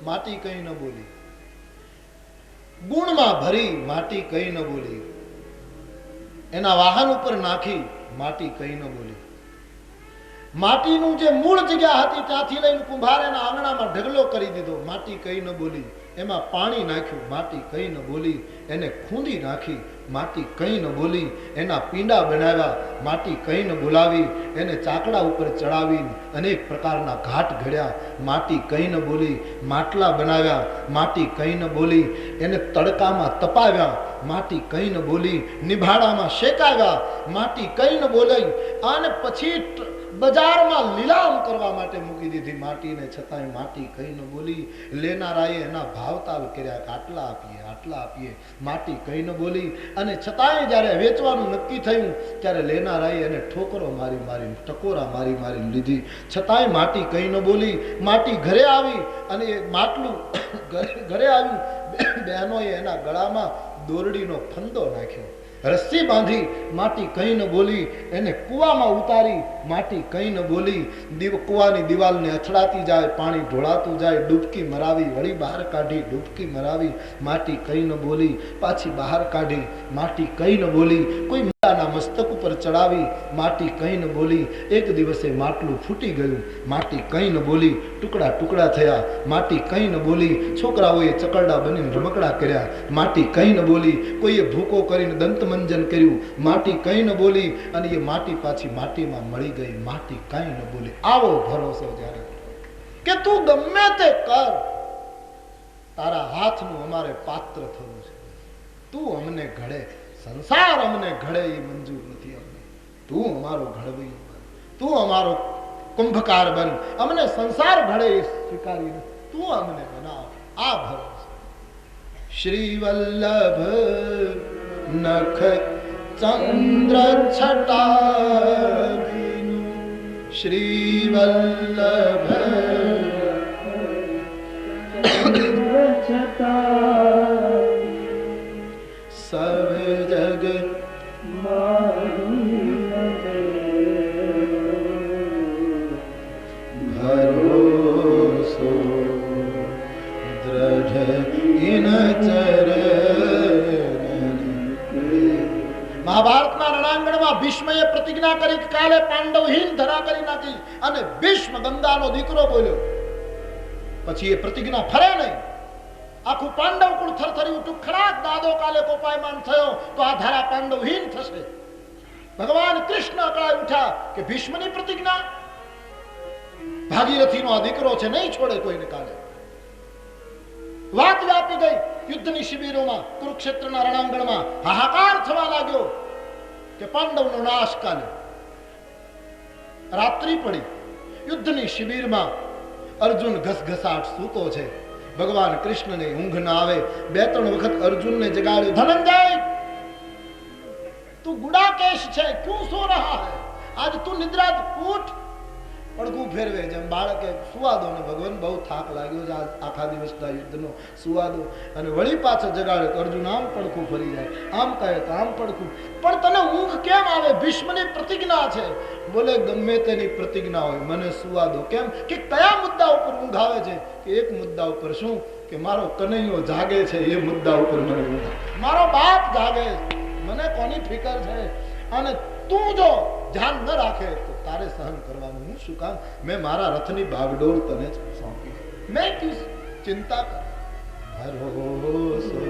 माटी कहीं न बोली, गुण में भरी माटी कहीं न बोली, एना वाहन ऊपर नाखी माटी कहीं न बोली। माटीનું જે મૂળ જગ્યા હતી ત્યાંથી લઈને કુંભાર એના આંગણામાં ઢગલો કરી દીધો, માટી કઈ ન બોલી. એમાં પાણી નાખ્યું, માટી કઈ ન બોલી. એને ખૂંદી નાખી, માટી કઈ ન બોલી. એના પીંડા બનાવ્યા, માટી કઈ ન બોલાવી. એને ચાકડા ઉપર ચડાવી અનેક પ્રકારના ઘાટ ઘડ્યા, માટી કઈ ન બોલી. માટલા બનાવ્યા, માટી કઈ ન બોલી. એને તડકામાં તપાવ્યા, માટી કઈ ન બોલી. નિભાડામાં શેકાવ્યા, માટી કઈ ન બોલાઈ. અને પછી બજારમાં લીલામ કરવા માટે મૂકી દીધી માટીને, છતાંય માટી કઈ ન બોલી. લેનારાએ એના ભાવતાલ કર્યા કે આટલા આપીએ, આટલા આપીએ, માટી કઈ ન બોલી. અને છતાંય જ્યારે વેચવાનું નક્કી થયું ત્યારે લેનારાએ એને ઠોકરો મારી મારી, ટકોરા મારી મારી લીધી, છતાંય માટી કઈ ન બોલી. માટી ઘરે આવી અને એ માટલું ઘરે આવ્યું. બહેનોએ એના ગળામાં દોરડીનો ફંદો નાખ્યો, रस्सी बांधी, माटी कहीं न बोली. एने कुआ में उतारी, माटी कहीं न बोली. कुआनी दीवाल ने अथड़ाती जाए, पानी ढोळातुं जाए, डूबकी मरावी, वળી बहार काढी, डूबकी मरावी, माटी कहीं न बोली. पाछी बहार काढी, माटी कहीं न बोली. कोई मीराना मस्तक पर चढ़ावी, माटी कहीं न बोली. एक दिवसे માટલું फूटी गयुं, माटी कहीं न बोली. टुकड़ा टुकड़ा थया, माटी कहीं न बोली. छोकराओए चकरड़ा बनीने रमकड़ा कर्या, माटी कहीं न बोली. कोईए भूको करीने दंत मंजन कर्યું, माटी कहीं न बोली. અને એ માટી પાછી માટીમાં મળી ગઈ, માટી કઈ ન બોલી. આવો ભરોસો જ્યારે કે તું ગમે તે કર, તારા હાથનું અમારે પાત્ર થવું છે. તું અમને ઘડે, સંસાર અમને ઘડે એ મંજૂર નથી. અમને તું અમારો ઘડવૈયો બન, તું અમારો કુંભકાર બન. અમને સંસાર ઘડે એ સ્વીકારી નથી, તું અમને બનાવ. આ ભરોસો. શ્રી વલ્લભ नख चंद्र छटा बिनु, श्री वल्लभ छटा सब जग भरोसो दृढ़ इन चरण। महाभारतना रणांगणમાં ભીષ્મએ પ્રતિજ્ઞા કરી કે કાલે પાંડવહીન ધરા કરી નાખી. અને ભીષ્મ ગંગાનો દીકરો બોલ્યો. પછી એ પ્રતિજ્ઞા ફરે નહીં. આખું પાંડવ કુળ થરથરી ઉઠ્યું. ખરાક દાદો કાલે કોપાયમાન થયો તો આ ધારા પાંડવહીન થશે. ભગવાન કૃષ્ણ અકળાઈ ઉઠ્યા કે ભીષ્મની પ્રતિજ્ઞા, ભાગીરથીનો આ દીકરો છે, નહીં છોડે કોઈને કાલે. વાત વ્યાપી ગઈ. યુદ્ધની શિબિરોમાં, કુરુક્ષેત્રના રણાંગણમાં હાહાકાર થવા લાગ્યો કે પાંડવનો નાશ કાલે. રાત્રિ પડી. યુદ્ધની શિબિરમાં અર્જુન ઘસઘસાટ સૂતો છે. ભગવાન કૃષ્ણને ઊંઘ ના આવે. બે ત્રણ વખત અર્જુનને જગાડ્યો. ધનંજય, તું ગુડાકેશ છે, ક્યું સો રહા હૈ? આજ તું નિદ્રા ઉઠ. પડઘું ફેરવે જેમ બાળકે સુવાદો ને ભગવાન બહુ થાક લાગ્યો છે આખા દિવસના યુદ્ધનો, સુવાદો. અને વળી પાછો જગાડે તો અર્જુન આમ પડખું ફરી જાય, આમ કહે તો આમ પડખું. પણ તને ઊંઘ કેમ આવે? ભીષ્મની પ્રતિજ્ઞા છે. બોલે ગમે તેની પ્રતિજ્ઞા હોય, મને સુવાદો. કેમ કે કયા મુદ્દા ઉપર ઊંઘ આવે છે? કે એક મુદ્દા ઉપર શું કે મારો કનૈયો જાગે છે, એ મુદ્દા ઉપર મને ઊંઘ. મારો બાપ જાગે, મને કોની ફિકર છે? અને તું જો ધ્યાન ન રાખે તો તારે સહન કરવાનું. હું શું કામ? મેં મારા રથની બાગડોર તને જ સોંપી. मैं क्यों चिंता कर। भरोसो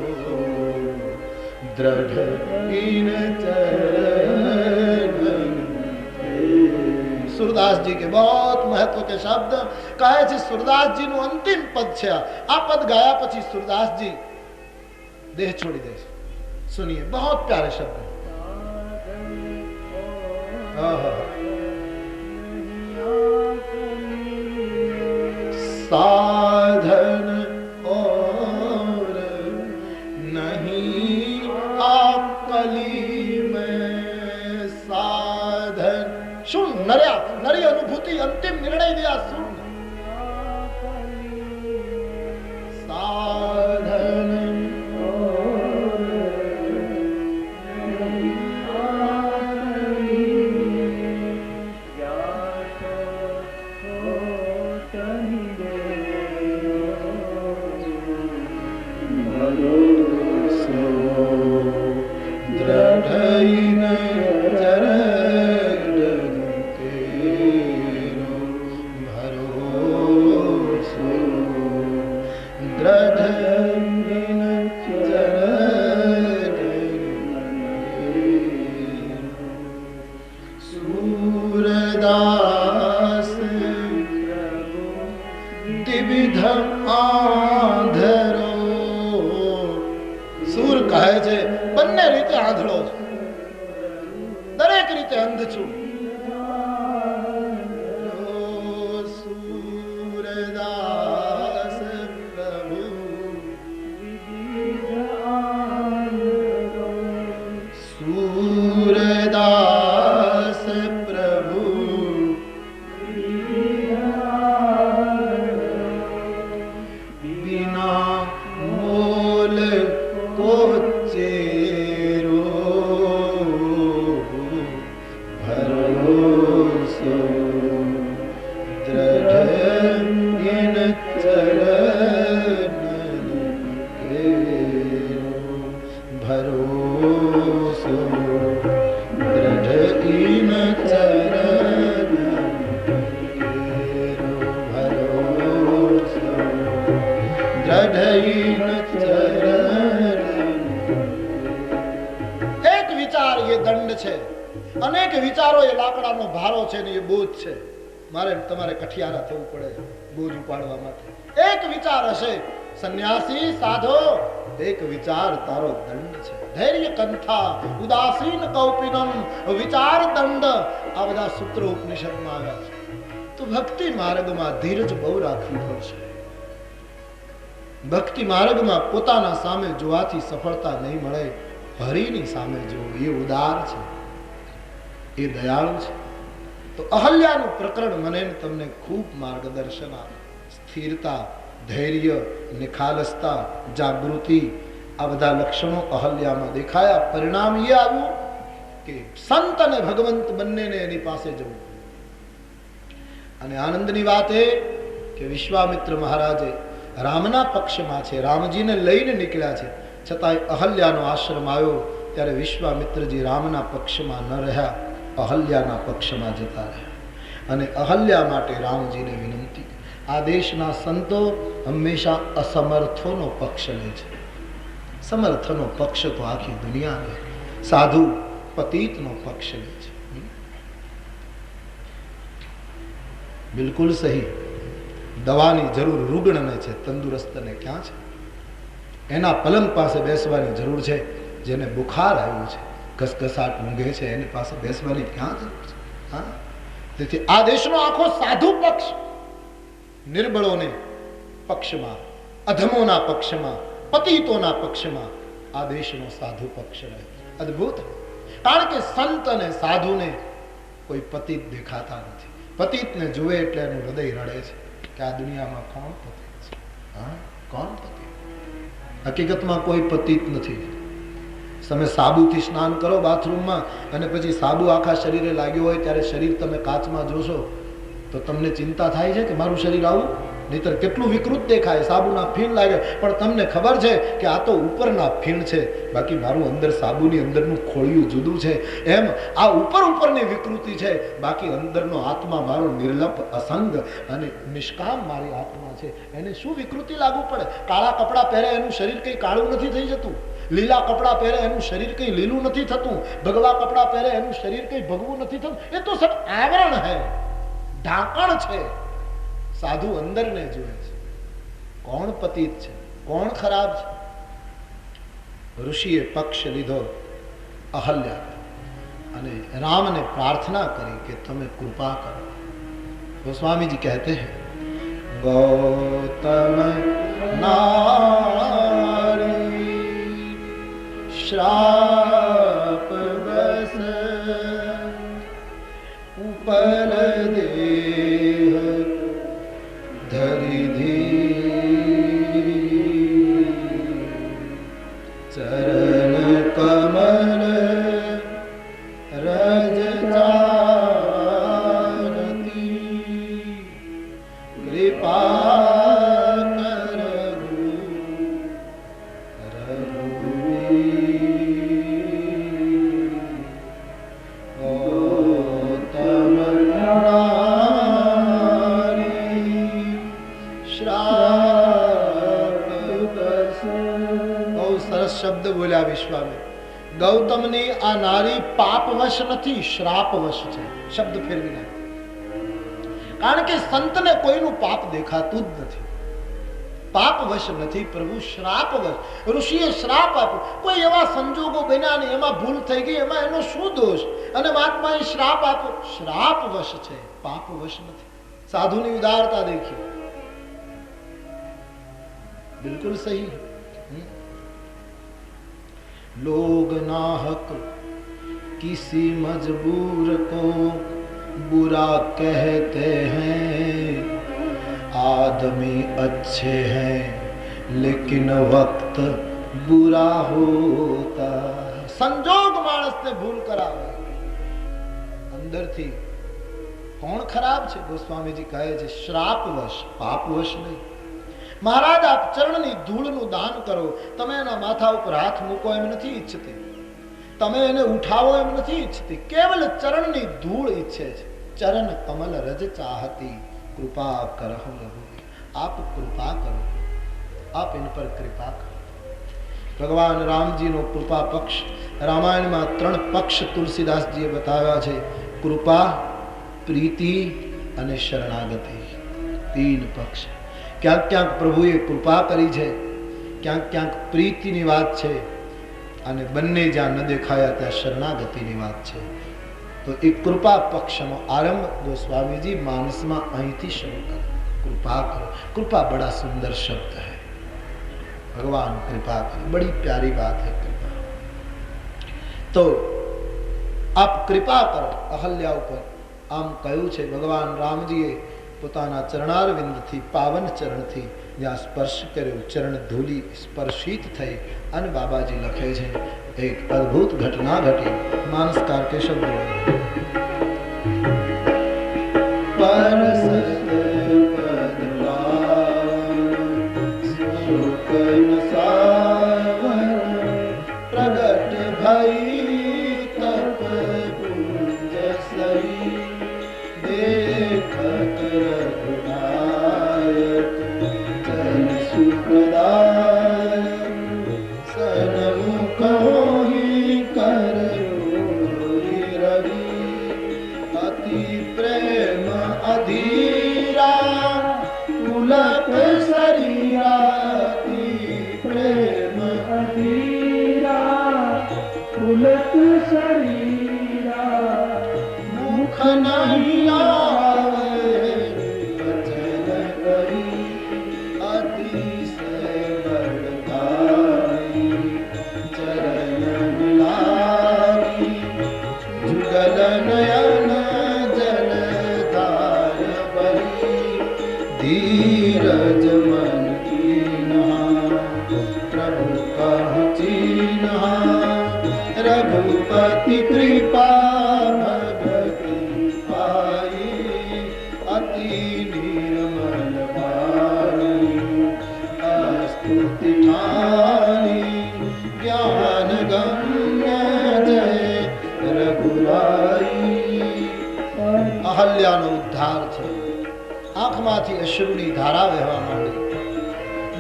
दृढ़ इन चरण। सूरदास जी के बहुत महत्व के शब्द कहे છે। सूरदास जी નું અંતિમ પદ છે આ પદ ગાયા પછી सूरदास जी देह छोड़ी दे। सुनिए बहुत प्यारे शब्द। साधन और नहीं आकली में साधन। सुन नर्या नरी अनुभूति अंतिम निर्णय दिया। सुन साधन कठियारा थવું પડે બોજ ઉપાડવા માટે। એક વિચાર હશે સન્યાસી સાધો, એક વિચાર તારો દંડ છે। ધૈર્ય કંથા ઉદાસીન કૌપિનમ વિચાર દંડ આ બધા સૂત્રો ઉપનિષદમાં આવ્યા છે। તો ભક્તિ માર્ગમાં ધીરજ બહુ રાખવી પડશે। ભક્તિ માર્ગમાં પોતાના સામે જોવાથી સફળતા નહીં મળે, હરિની સામે જોવું એ ઉદાર છે, એ દયાળુ છે। तो अहल्यानु प्रकरण मने तमने खूब मार्गदर्शन आ स्थिरता धैर्य निखालसता जागृति आ बधा लक्षणों अहल्या में देखाया। परिणाम ये आव्યું કે संत ने भगवंत बन्ने ने एनी पासे जवुं। अने आनंदनी वात ए के विश्वामित्र महाराजे रामना पक्षमां छे, रामजीने लईने निकळ्या छे, छतांय अहल्यानो आश्रम आव्यो त्यारे विश्वामित्रजी रामना पक्षमां न रह्या, अहल्याना पक्षमां जता रह्या। अने अहल्या माटे रामजीने विनंती। आ देशना संतो हमेशा असमर्थोनो पक्ष ले छे। समर्थनो पक्ष तो आखी दुनिया ले, साधु पतितनो पक्ष ले छे। बिल्कुल सही। दवानी जरूर रुग्णने छे, तंदुरस्तने क्यां छे? एना पलंग पासे बेसवानी जरूर छे। जेने बुखार आव्युं छे, घसघसाट ઊંઘે છે, એની પાસે બેસવાની ક્યાં જરૂર છે? હા, તેથી આ દેશનો આખો સાધુ પક્ષ નિર્બળોને પક્ષમાં, અધમોના પક્ષમાં, પતિતોના પક્ષમાં આ દેશનો સાધુ પક્ષ રહે। અદ્ભુત। કારણ કે સંત અને સાધુને કોઈ પતિત દેખાતા નથી। પતિતને જુએ એટલે એનું હૃદય રડે છે કે આ દુનિયામાં કોણ પતિત છે? હા, કોણ પતિત? હકીકતમાં કોઈ પતિત નથી। તમે સાબુથી સ્નાન કરો બાથરૂમમાં અને પછી સાબુ આખા શરીરે લાગ્યો હોય ત્યારે શરીર તમે કાચમાં જોશો તો તમને ચિંતા થાય છે કે મારું શરીર આવું? નહીતર કેટલું વિકૃત દેખાય, સાબુના ફીણ લાગે, પણ તમને ખબર છે કે આ તો ઉપરના ફીણ છે, બાકી મારું અંદર સાબુની અંદરનું ખોળિયું જુદું છે. એમ આ ઉપરની વિકૃતિ છે, બાકી અંદરનો આત્મા મારો નિર્લપ, અસંગ અને નિષ્કામ મારી આત્મા છે. એને શું વિકૃતિ લાગુ પડે? કાળા કપડાં પહેરે એનું શરીર કંઈ કાળું નથી થઈ જતું, લીલા કપડાં પહેરે એનું શરીર કંઈ લીલું નથી થતું, ભગવા કપડાં પહેરે એનું શરીર કંઈ ભગવું નથી થતું. એ તો સબ આવરણ હૈ, ઢાંકણ છે. સાધુ અંદરને જુએ છે. કોણ પતિત છે, કોણ ખરાબ છે? ઋષિએ પક્ષ લીધો અહલ્યા અને રામને પ્રાર્થના કરી કે તમે કૃપા કરો. गोस्वामी जी कहते हैं, गौतम नारी श्राप बस ऊपर देह धरि धी चरण कमल रज शब्द बोल्या विश्वामित्र. गौतमनी आ नारी पापवश નથી, શ્રાપવશ છે. શબ્દ ફેરવી નાખ્યો, કારણ કે સંતને કોઈનું પાપ દેખાતું જ નથી. પાપવશ નથી પ્રભુ, શ્રાપવશ. ઋષિએ શ્રાપ આપ્યો, કોઈ એવા સંજોગો બન્યા ને એમાં ભૂલ થઈ ગઈ, એમાં એનો શું દોષ? અને મહાત્માએ શ્રાપ આપ્યો. શ્રાપવશ છે, પાપવશ નથી. સાધુની ઉદારતા દેખી, बिल्कुल सही. लोग नाहक किसी मजबूर को बुरा कहते हैं, आदमी अच्छे हैं लेकिन वक्त बुरा होता. संजोग माणसने भूल करावे अंदरथी. કોણ ખરાબ છે? ગોસ્વામીજી કહે છે શ્રાપવશ, પાપવશ નહીં. મહારાજ આપ ચરણની ધૂળનું દાન કરો, તમે એના માથા ઉપર હાથ મૂકો એમ નથી ઈચ્છતી, તમે એને ઉઠાવો એમ નથી ઈચ્છતી, કેવલ ચરણની ધૂળ ઈચ્છે છે. ચરણ કમલ રજ ચાહતી, કૃપા કરો રઘુ. આપ કૃપા કરો, આપ इन पर कृपा કરો. ભગવાન રામજીનો કૃપા પક્ષ રામાયણમાં 3 પક્ષ તુલસીદાસજીએ બતાવ્યા છે: કૃપા, પ્રીતિ અને શરણાગતિ. 3 પક્ષ. ક્યાંક ક્યાંક પ્રભુએ કૃપા કરી છે, ક્યાંક ક્યાંક પ્રીતિની વાત છે, અને બંને જ્યાં ન દેખાયા ત્યાં શરણાગતિની વાત છે. તો એ કૃપા પક્ષનો આરંભ ગોસ્વામીજી માનસમાં અહીંથી શરૂ કરે. कृपा करो. कृपा बड़ा सुंदर शब्द है. भगवान कृपा करो, बड़ी प्यारी बात है कृपा. तो आप कृपा करो अहल्या ઉપર આમ કહ્યું છે. ભગવાન રામજીએ પોતાના ચરણારવિંદથી, પાવન ચરણથી જ્યાં સ્પર્શ કર્યો, ચરણ ધૂલી સ્પર્શિત થઈ અને બાબાજી લખે છે એક અદ્ભુત ઘટના ઘટી. માનસકાર કે શબ્દો प्रगट भई तप पुंज सही देखत रघुनायक जन सुखदाय सन्मुख होहि कर रवि अति प्रेम अधीरा पुलक शरीरा प्रेम अधीरा पुलक शरीरा मुख नहीं आवे वचन कही अतिशय बड़ाई चरण मिलाई जुगल नयन जलधार बही धीरज मन रघुपति कृपा भगति पाई अति निर्मल भाई ज्ञानी ज्ञान गम्य जय रघुराई। अहल्याનો ઉદ્ધાર છે। આંખમાંથી અશ્રુની ધારા વહેવા માંડી।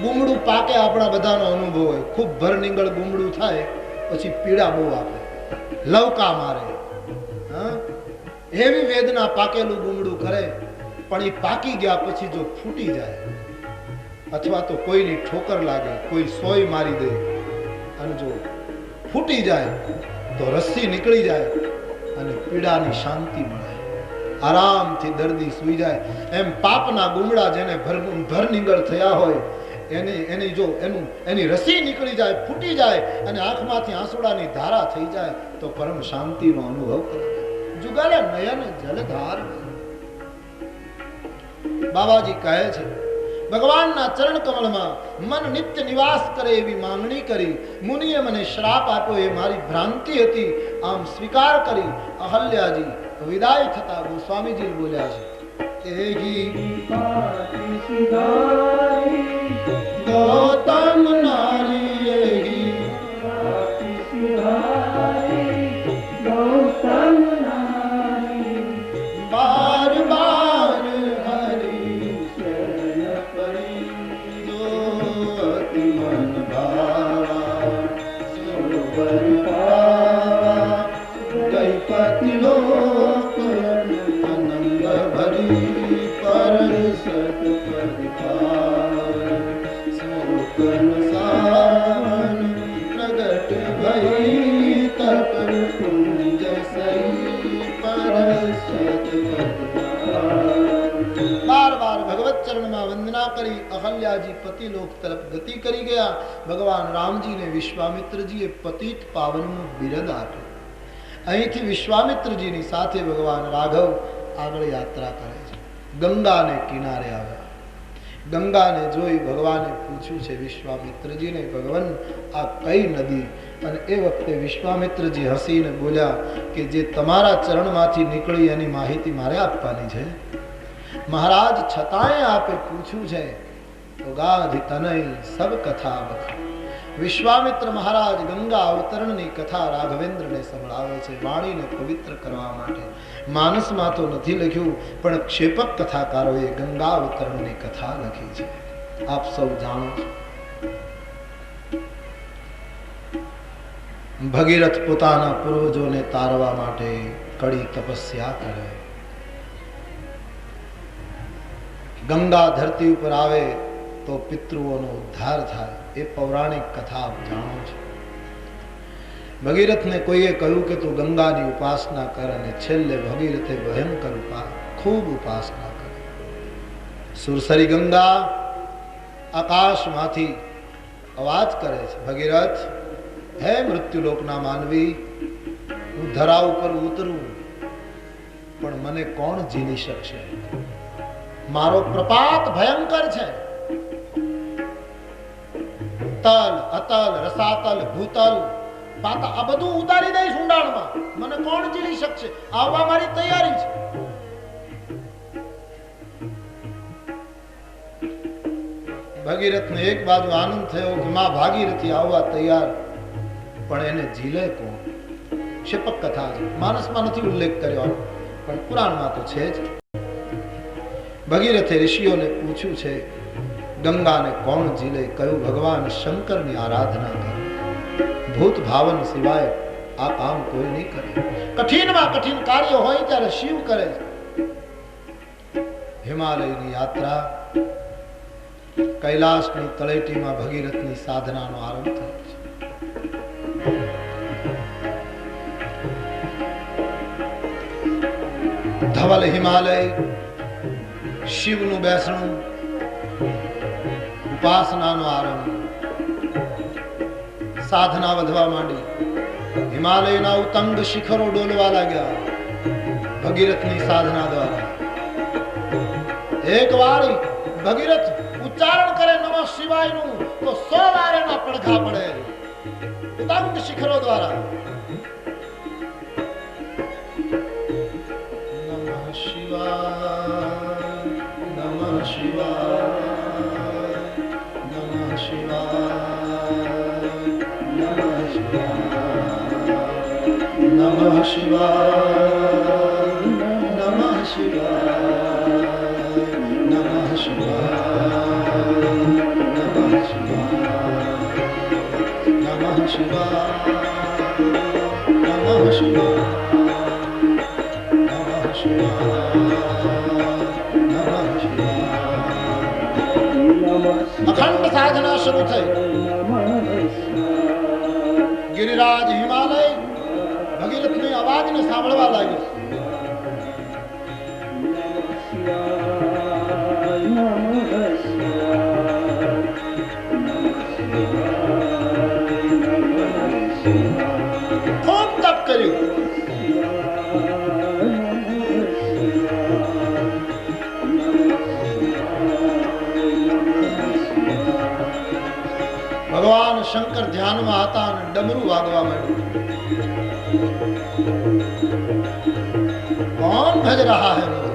ગુમડું પાકે આપણા બધાનો અનુભવ હોય। ખૂબ ભરનીંગળ ગુમડું થાય પછી પીડા બહુ આપે, લવકા મારે, એવી વેદના પાકેલું ગુમડું કરે। પણ એ પાકી ગયા પછી જો ફૂટી જાય અથવા તો કોઈની ઠોકર લાગે, કોઈ સોય મારી દે અને જો ફૂટી જાય તો રસ્સી નીકળી જાય અને પીડાની શાંતિ મળે, આરામથી દર્દી સૂઈ જાય। એમ પાપના ગુમડા જેને ભરનીંગળ થયા હોય એની રસી નીકળી જાય, ફૂટી જાય અને આંખમાંથી આંસુડાની ધારા થઈ જાય તો પરમ શાંતિનો અનુભવ કરે। જુગાલે નયન જલધાર। બાબાજી કહે છે ભગવાનના ચરણ કમળમાં મન નિત્ય નિવાસ કરે એવી માંગણી કરી। મુનિએ મને શ્રાપ આપ્યો, એ મારી ભ્રાંતિ હતી, આમ સ્વીકાર કરી। અહલ્યાજી વિદાય થતા ગોસ્વામીજી બોલ્યા છે ગૌતમ નારી ગૌતમ નારી બાર બાર હરી શરણ પડી જો અતિ મન ભાવા સરોવર પાવા ગઈ પતિ લોક આનંદ ભરી પર સત પદ સાવન પ્રગટ ભઈ તપ પુંજ સહી પરસત બાર બાર ભગવત ચરણમાં વંદના કરી અહલ્યાજી પતિલોક તરફ ગતિ કરી ગયા। ભગવાન રામજીને વિશ્વામિત્રજીએ પતિત પાવનનું બિરદ આપ્યું। અહીંથી વિશ્વામિત્રજીની સાથે ભગવાન રાઘવ આગળ યાત્રા કરે છે। ગંગાને કિનારે આવ્યા। ગંગાને જોઈ ભગવાને પૂછ્યું છે વિશ્વામિત્રજીને, ભગવાન આ કઈ નદી? અને એ વખતે વિશ્વામિત્રજી હસીને બોલ્યા કે જે તમારા ચરણમાંથી નીકળી એની માહિતી મારે આપવાની છે। મહારાજ છતાંય આપે પૂછ્યું છે તો ગાધિ તનય સબ કથા બખા। વિશ્વામિત્ર મહારાજ ગંગા અવતરણની કથા રાઘવેન્દ્રને સંભળાવે છે વાણીને પવિત્ર કરવા માટે। માનસમાં તો નથી લખ્યું પણ ક્ષેપક કથાકારોએ ગંગા અવતરણની કથા લખી છે, આપ સૌ જાણો છો। ભગીરથ પોતાના પૂર્વજોને તારવા માટે કડી તપસ્યા કરે। ગંગા ધરતી ઉપર આવે તો પિતૃઓનો ઉદ્ધાર થાય, એ પૌરાણિક કથા આપ જાણો છો। ભગીરથને કોઈએ કહ્યું કે તું ગંગાની ઉપાસના કર અને છેલ્લે ભગીરથે ભયંકર ખૂબ ઉપાસના કરી। સુરસરી ગંગા આકાશમાંથી અવાજ કરે છે, ભગીરથ હે મૃત્યુલોકના માનવી, હું ધરા ઉપર ઉતરું પણ મને કોણ ઝીલી શકશે? મારો પ્રપાત ભયંકર છે। તલ અતલ રસાતલ ભૂતલ પાતા આ બધું ઉતારી દઈશ ઊંડાણમાં, મને કોણ ઝીલી શકશે? આવવા મારી તૈયારી છે। ભગીરથને એક બાજુ આનંદ થયો કે માં ભાગીરથી આવવા તૈયાર, પણ એને ઝીલે કોણ? ક્ષેપક કથા છે, માનસમાં નથી ઉલ્લેખ કર્યો પણ પુરાણમાં તો છે જ। ભગીરથે ઋષિઓને પૂછ્યું છે ગંગાને કોણ ઝીલે? કહ્યું ભગવાન શંકરની આરાધના કરો, ભૂત ભાવન સિવાય આ કામ કોઈ નહીં કરે। કઠિનમાં કઠિન કાર્ય હોય ત્યારે શિવ કરે છે। હિમાલયની યાત્રા, કૈલાસની તળેટીમાં ભગીરથની સાધનાનો આરંભ થયો છે। ધવલ હિમાલય, શિવનું બેસણું, ઉપાસનાનો આરંભ, સાધના વધવા માંડી। હિમાલયના ઉત્તંગ શિખરો ડોલવા લાગ્યા ભગીરથની સાધના દ્વારા। એક વાર ભગીરથ ઉચ્ચારણ કરે નમઃ શિવાયનું તો 100 વાર એના પડઘા પડે ઉત્તંગ શિખરો દ્વારા। નમઃ શિવાય નમઃ શિવાય નમઃ શિવાય अखंड साधना शुरू थई। गिरिराज हिमालय भगीरथની અવાજને સાંભળવા લાગ્યો। ખૂબ તપ કર્યું। भगवान शंकर ध्यान में आता और डमरू वागवा માંડ્યું। कौन भज रहा है मुझे?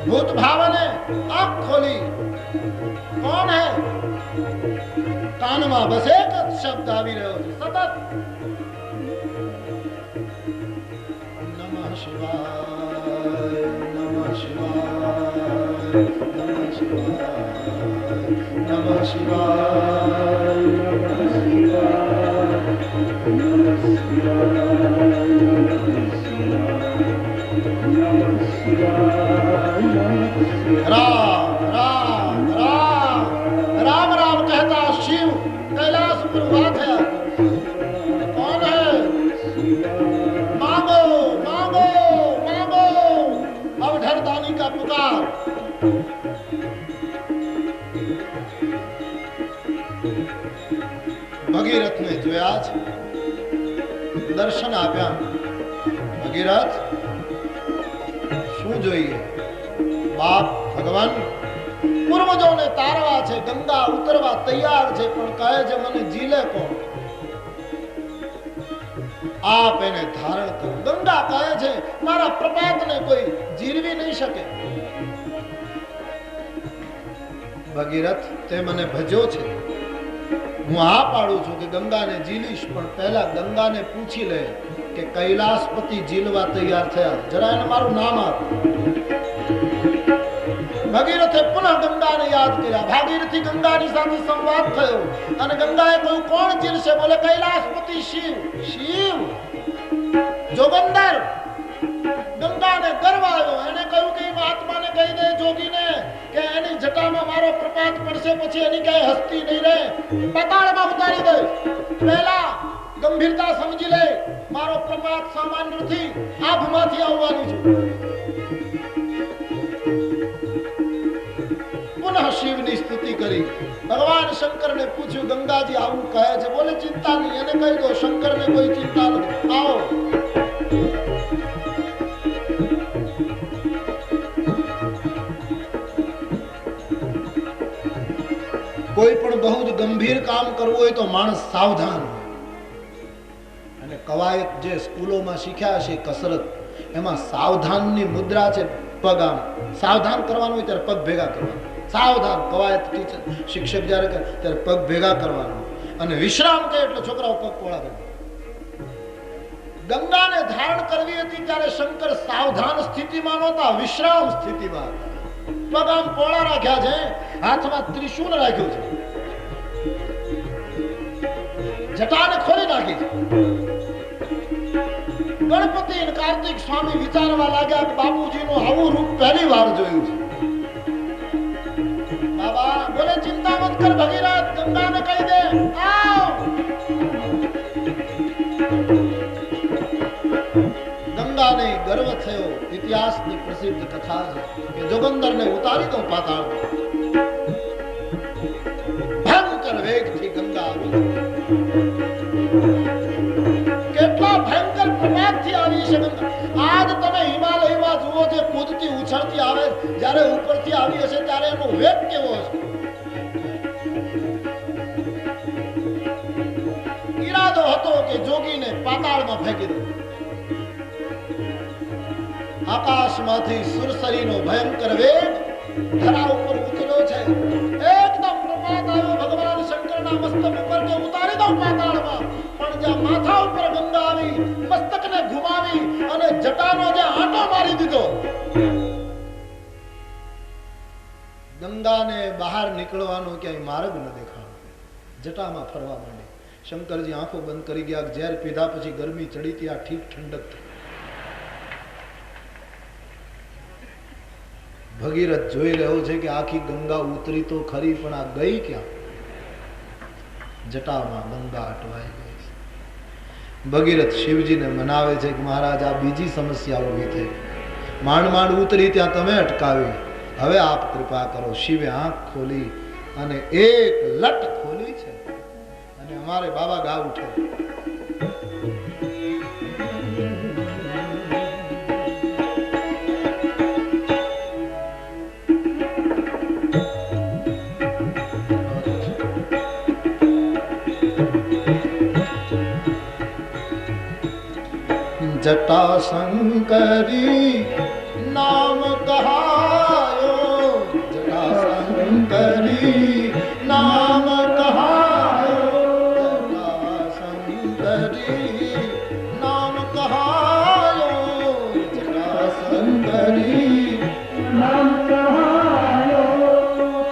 भूत भाव ने आंख खोली। कौन है? कान में बस एक शब्द આવી રહ્યો છે સતત, नमः शिवाय नमः शिवाय नमः शिवाय नमः शिवाय नमः शिवाय। राम राम राम राम राम कहता शिव कैलाश पर हुआ था। कौन है? मांगो मांगो मांगो, अवधरदानी का पुकार। भगीरथ ने જોયા છે, દર્શન આપ્યા। ભગીરથ શું જોઈએ? બાપ ભગવાન પૂર્વજોને તારવા છે, ગંગા ઉતરવા તૈયાર છે, પણ કહે છે મને જીલે કોણ? આપ એને ધારણ કરો। ગંગા કહે છે મારા પ્રપાતને કોઈ જીરવી નહીં શકે। ભગીરથ તે મને ભજ્યો છે, હું આ પાડું છું કે ગંગાને જીલીશ, પણ પહેલા ગંગાને પૂછી લે કે કૈલાસપતિ જીલવા તૈયાર થયા, જરા એને મારું નામ આપ। ભગીરથે પુનઃ ગંગાને યાદ કર્યા। ભાગીરથી ગંગાની સાથે સંવાદ થયો અને ગંગાએ કહ્યું કોણ જીલશે? બોલે કૈલાસપતિ શિવ। શિવ જોગંદર। ગંગાને ગર્વ આવ્યો। એને કહ્યું કે મહાત્માને કહી દે જોગીને કે એની જટામાં મારો પ્રપાત પડશે, પછી એની કઈ હસ્તી નહીં રહે, પાતાળમાં ઉતારી દે। પહેલા ગંભીરતા સમજી લે, મારો પ્રપાત સામાન્ય નથી, આભમાંથી આવવાનું છે। પુનઃ શિવની સ્તુતિ કરી। ભગવાન શંકરને પૂછ્યું ગંગાજી આવું કહે છે? બોલે ચિંતા નહીં, એને કહી દો શંકરને કોઈ ચિંતા નથી, આવો। કોઈ પણ બહુ જ ગંભીર કામ કરવું હોય તો માણસ સાવધાન હોય। અને કવાયત જે સ્કૂલોમાં શીખ્યા છે કસરત, એમાં સાવધાનની મુદ્રા છે પગ આમ। સાવધાન કરવાનું હોય ત્યારે પગ ભેગા કરવાના। સાવધાન કવાયત ટીચર શિક્ષક જ્યારે કહે ત્યારે પગ ભેગા કરવાના, અને વિશ્રામ કહે એટલે છોકરાઓ પગ પોળા કરે। ગંગાને ધારણ કરવી હતી ત્યારે શંકર સાવધાન સ્થિતિમાં નહોતા, વિશ્રામ સ્થિતિમાં હતા। પગ આમ પોળા રાખ્યા છે, હાથમાં ત્રિશૂળ રાખ્યું છે, જટાને ખોલી નાખી છે। ગણપતિ અને કાર્તિક સ્વામી વિચારવા લાગ્યા કે બાપુજીનું આવું રૂપ પહેલી વાર જોયું છે। બાબા બોલે ચિંતા મત કર ભગીરથ, ગંગાને કહી દે આવ। ગંગાને ગર્વ થયો। ઇતિહાસની પ્રસિદ્ધ કથા છે કે જોગંદરને ઉતારી દો પાતાળમાં। ભયંકર વેગથી ગંગા આવી। કેટલા ભયંકર પ્રભાવથી આવી છે ગંગા। આજ તમે હિમાલયમાં જુઓ જે કૂદતી ઉછળતી આવે, જ્યારે ઉપરથી આવી હશે ત્યારે એનો વેગ કેવો હશે। ઈરાદો હતો કે જોગીને પાતાળમાં ફેંકી દો। આકાશમાંથી સુરસરીનો ભયંકર વેગ ધરા ઉપર ઉતર્યો છે। એકદમ પ્રપાત આવ્યો। ભગવાન શંકરના મસ્તક ઉપર કે ઉતારી દો પાતાળમાં, પણ પણ જ્યાં માથા ઉપર ગંગા આવી, મસ્તકને ઘુમાવી અને જટાનો જે આંટો મારી દીધો, ગંગાને બહાર નીકળવાનો ક્યાંય માર્ગ ન દેખાણો, જટામાં ફરવા માંડી. શંકરજી આંખો બંધ કરી ગયા. ઝેર પીધા પછી ગરમી ચડી હતી, આ ઠીક ઠંડક થઈ. ભગીરથ જોઈ રહ્યો છે કે આખી ગંગા ઉતરી તો ખરી, પણ આ ગઈ ક્યાં? જટામાં ગંગા અટવાઈ ગઈ. ભગીરથ શિવજીને મનાવે છે કે મહારાજ, આ બીજી સમસ્યા ઉભી થઈ. માંડ માંડ ઉતરી ત્યાં તમે અટકાવી, હવે આપ કૃપા કરો. શિવે આંખ ખોલી અને એક લટ ખોલી છે અને અમારે બાબા ગા ઉઠે. जटा शंकरी नाम कहायो, जटा शंकरी नाम कहायो, जटा शंकरी नाम कहायो, जटा शंकरी नाम कहायो,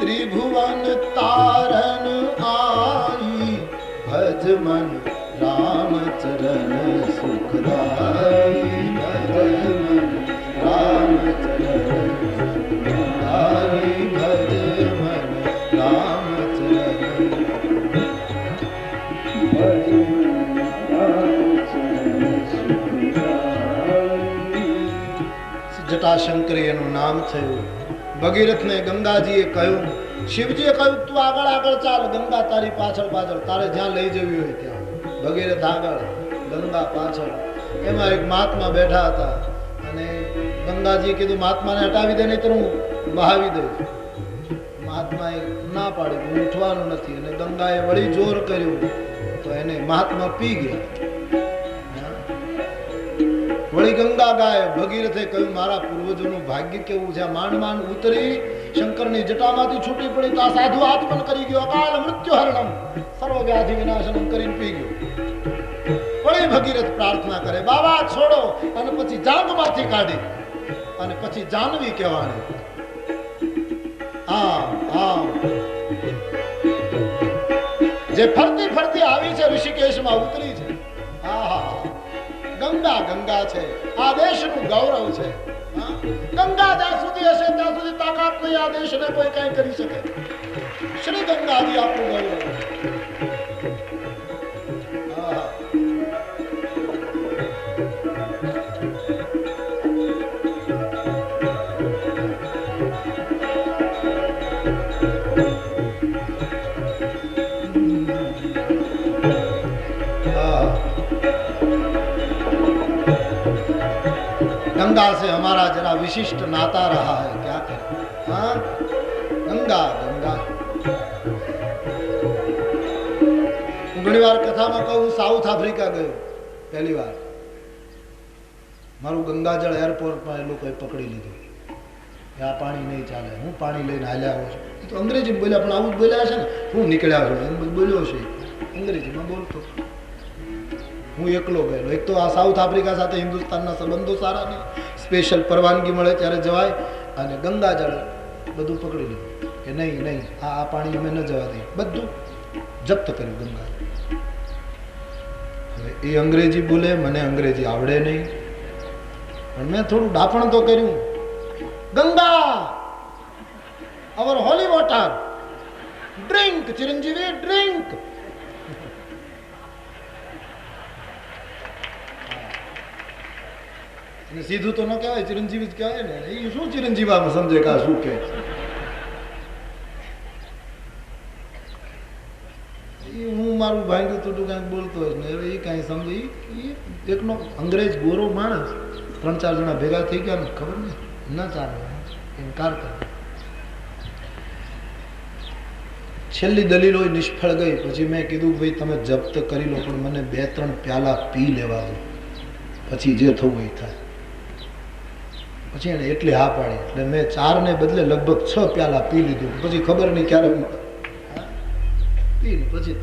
त्रिभुवन तारन आई, भज मन राम चरण सुखदाई, भज मन राम चरण सुखदाई, भज मन राम चरण, भज मन राम चरण सुखदाई. જટાશંકરી એનું નામ થયું. ભગીરથને ગંગાજીએ કહ્યું, શિવજીએ કહ્યું તું આગળ આગળ ચાલ, ગંગા તારી પાછળ પાછળ, તારે જ્યાં લઈ જવી હોય ત્યાં. ભગીરથ આગળ, ગંગા પાછળ. એમાં એક મહાત્મા બેઠા હતા અને ગંગાજી કીધું મહાત્માને હટાવી દે, નહીં તો હું બહાવી દઈશ. મહાત્માએ ના પાડી, હું ઉઠવાનું નથી. અને ગંગાએ વળી જોર કર્યું તો એને મહાત્મા પી ગયા. વળી ગંગા ગાય. ભગીરથે કહ્યું મારા પૂર્વજોનું ભાગ્ય કેવું છે, માંડ માંડ ઉતરી શંકરની જટામાંથી છૂટી પડી તો આ સાધુ આત્મન કરી ગયો, અકાલ મૃત્યુ હરણમ સર્વ વ્યાધિ વિનાશનમ કરીને પી ગયો. વળી ભગીરથ પ્રાર્થના કરે, બાબા છોડો, અને પછી જાંગમાંથી કાઢી અને પછી જાનવી કહેવાની. જે ફરતી ફરતી આવી છે ઋષિકેશમાં ઉતરી છે. ગંગા ગંગા છે, આ દેશનું ગૌરવ છે. ગંગા જ્યાં સુધી હશે ત્યાં સુધી તાકાત નહીં આ દેશને કોઈ કઈ કરી શકે. શ્રી ગંગાજી આપણું ગૌરવ. गंगा से हमारा जरा विशिष्ट नाता रहा है, क्या करें. हाँ, गंगा गंगा. હું ઘણી વાર કથામાં કહું, સાઉથ આફ્રિકા ગયો પહેલી વાર. મારું ગંગાજળ એરપોર્ટમાં એ લોકોએ પકડી લીધું. આ પાણી નહીં ચાલે, હું પાણી લઈને હાલ્યા આવું છું. તો અંગ્રેજી બોલ્યા, પણ આવું જ બોલ્યા છે ને, હું નીકળ્યા છું એમ બોલ્યો છે, અંગ્રેજીમાં બોલતો. હું એકલો ગયેલો. એક તો આ સાઉથ આફ્રિકા સાથે હિન્દુસ્તાનના સંબંધો સારા નહીં, સ્પેશિયલ પરવાનગી મળે ત્યારે જવાય. અને ગંગાજળ બધું પકડી લીધું કે નહીં નહીં, આ પાણી અમે ન જવા દઈએ, બધું જપ્ત કર્યું ગંગા. હવે એ અંગ્રેજી બોલે, મને અંગ્રેજી આવડે નહીં, પણ મેં થોડું ડાપણ તો કર્યું. Ganga our holy water, drink ચિરંજીવી ડ્રિંક. સીધું તો ન કહેવાય, ચિરંજીવી જ કહેવાય ને. એ શું ચિરંજીવામાં સમજે કે શું કે. હું મારું ભાંગ્યું તૂટું કાંઈક બોલતો હોય ને, એ કાંઈ સમજે. એકનો અંગ્રેજ ગોરો માણસ 3-4 જણા ભેગા થઈ ગયા ને, ખબર નહીં ના ચાલે, ઇનકાર કરે. છેલ્લી દલીલો નિષ્ફળ ગઈ. પછી મેં કીધું ભાઈ તમે જપ્ત કરી લો, પણ મને 2-3 પ્યાલા પી લેવા દો, પછી જે થવું એ થાય. પછી એને એટલી હા પાડી, એટલે મેં 4 ને બદલે લગભગ 6 પ્યાલા પી લીધું. પછી ખબર નહીં ક્યારે પીને પછી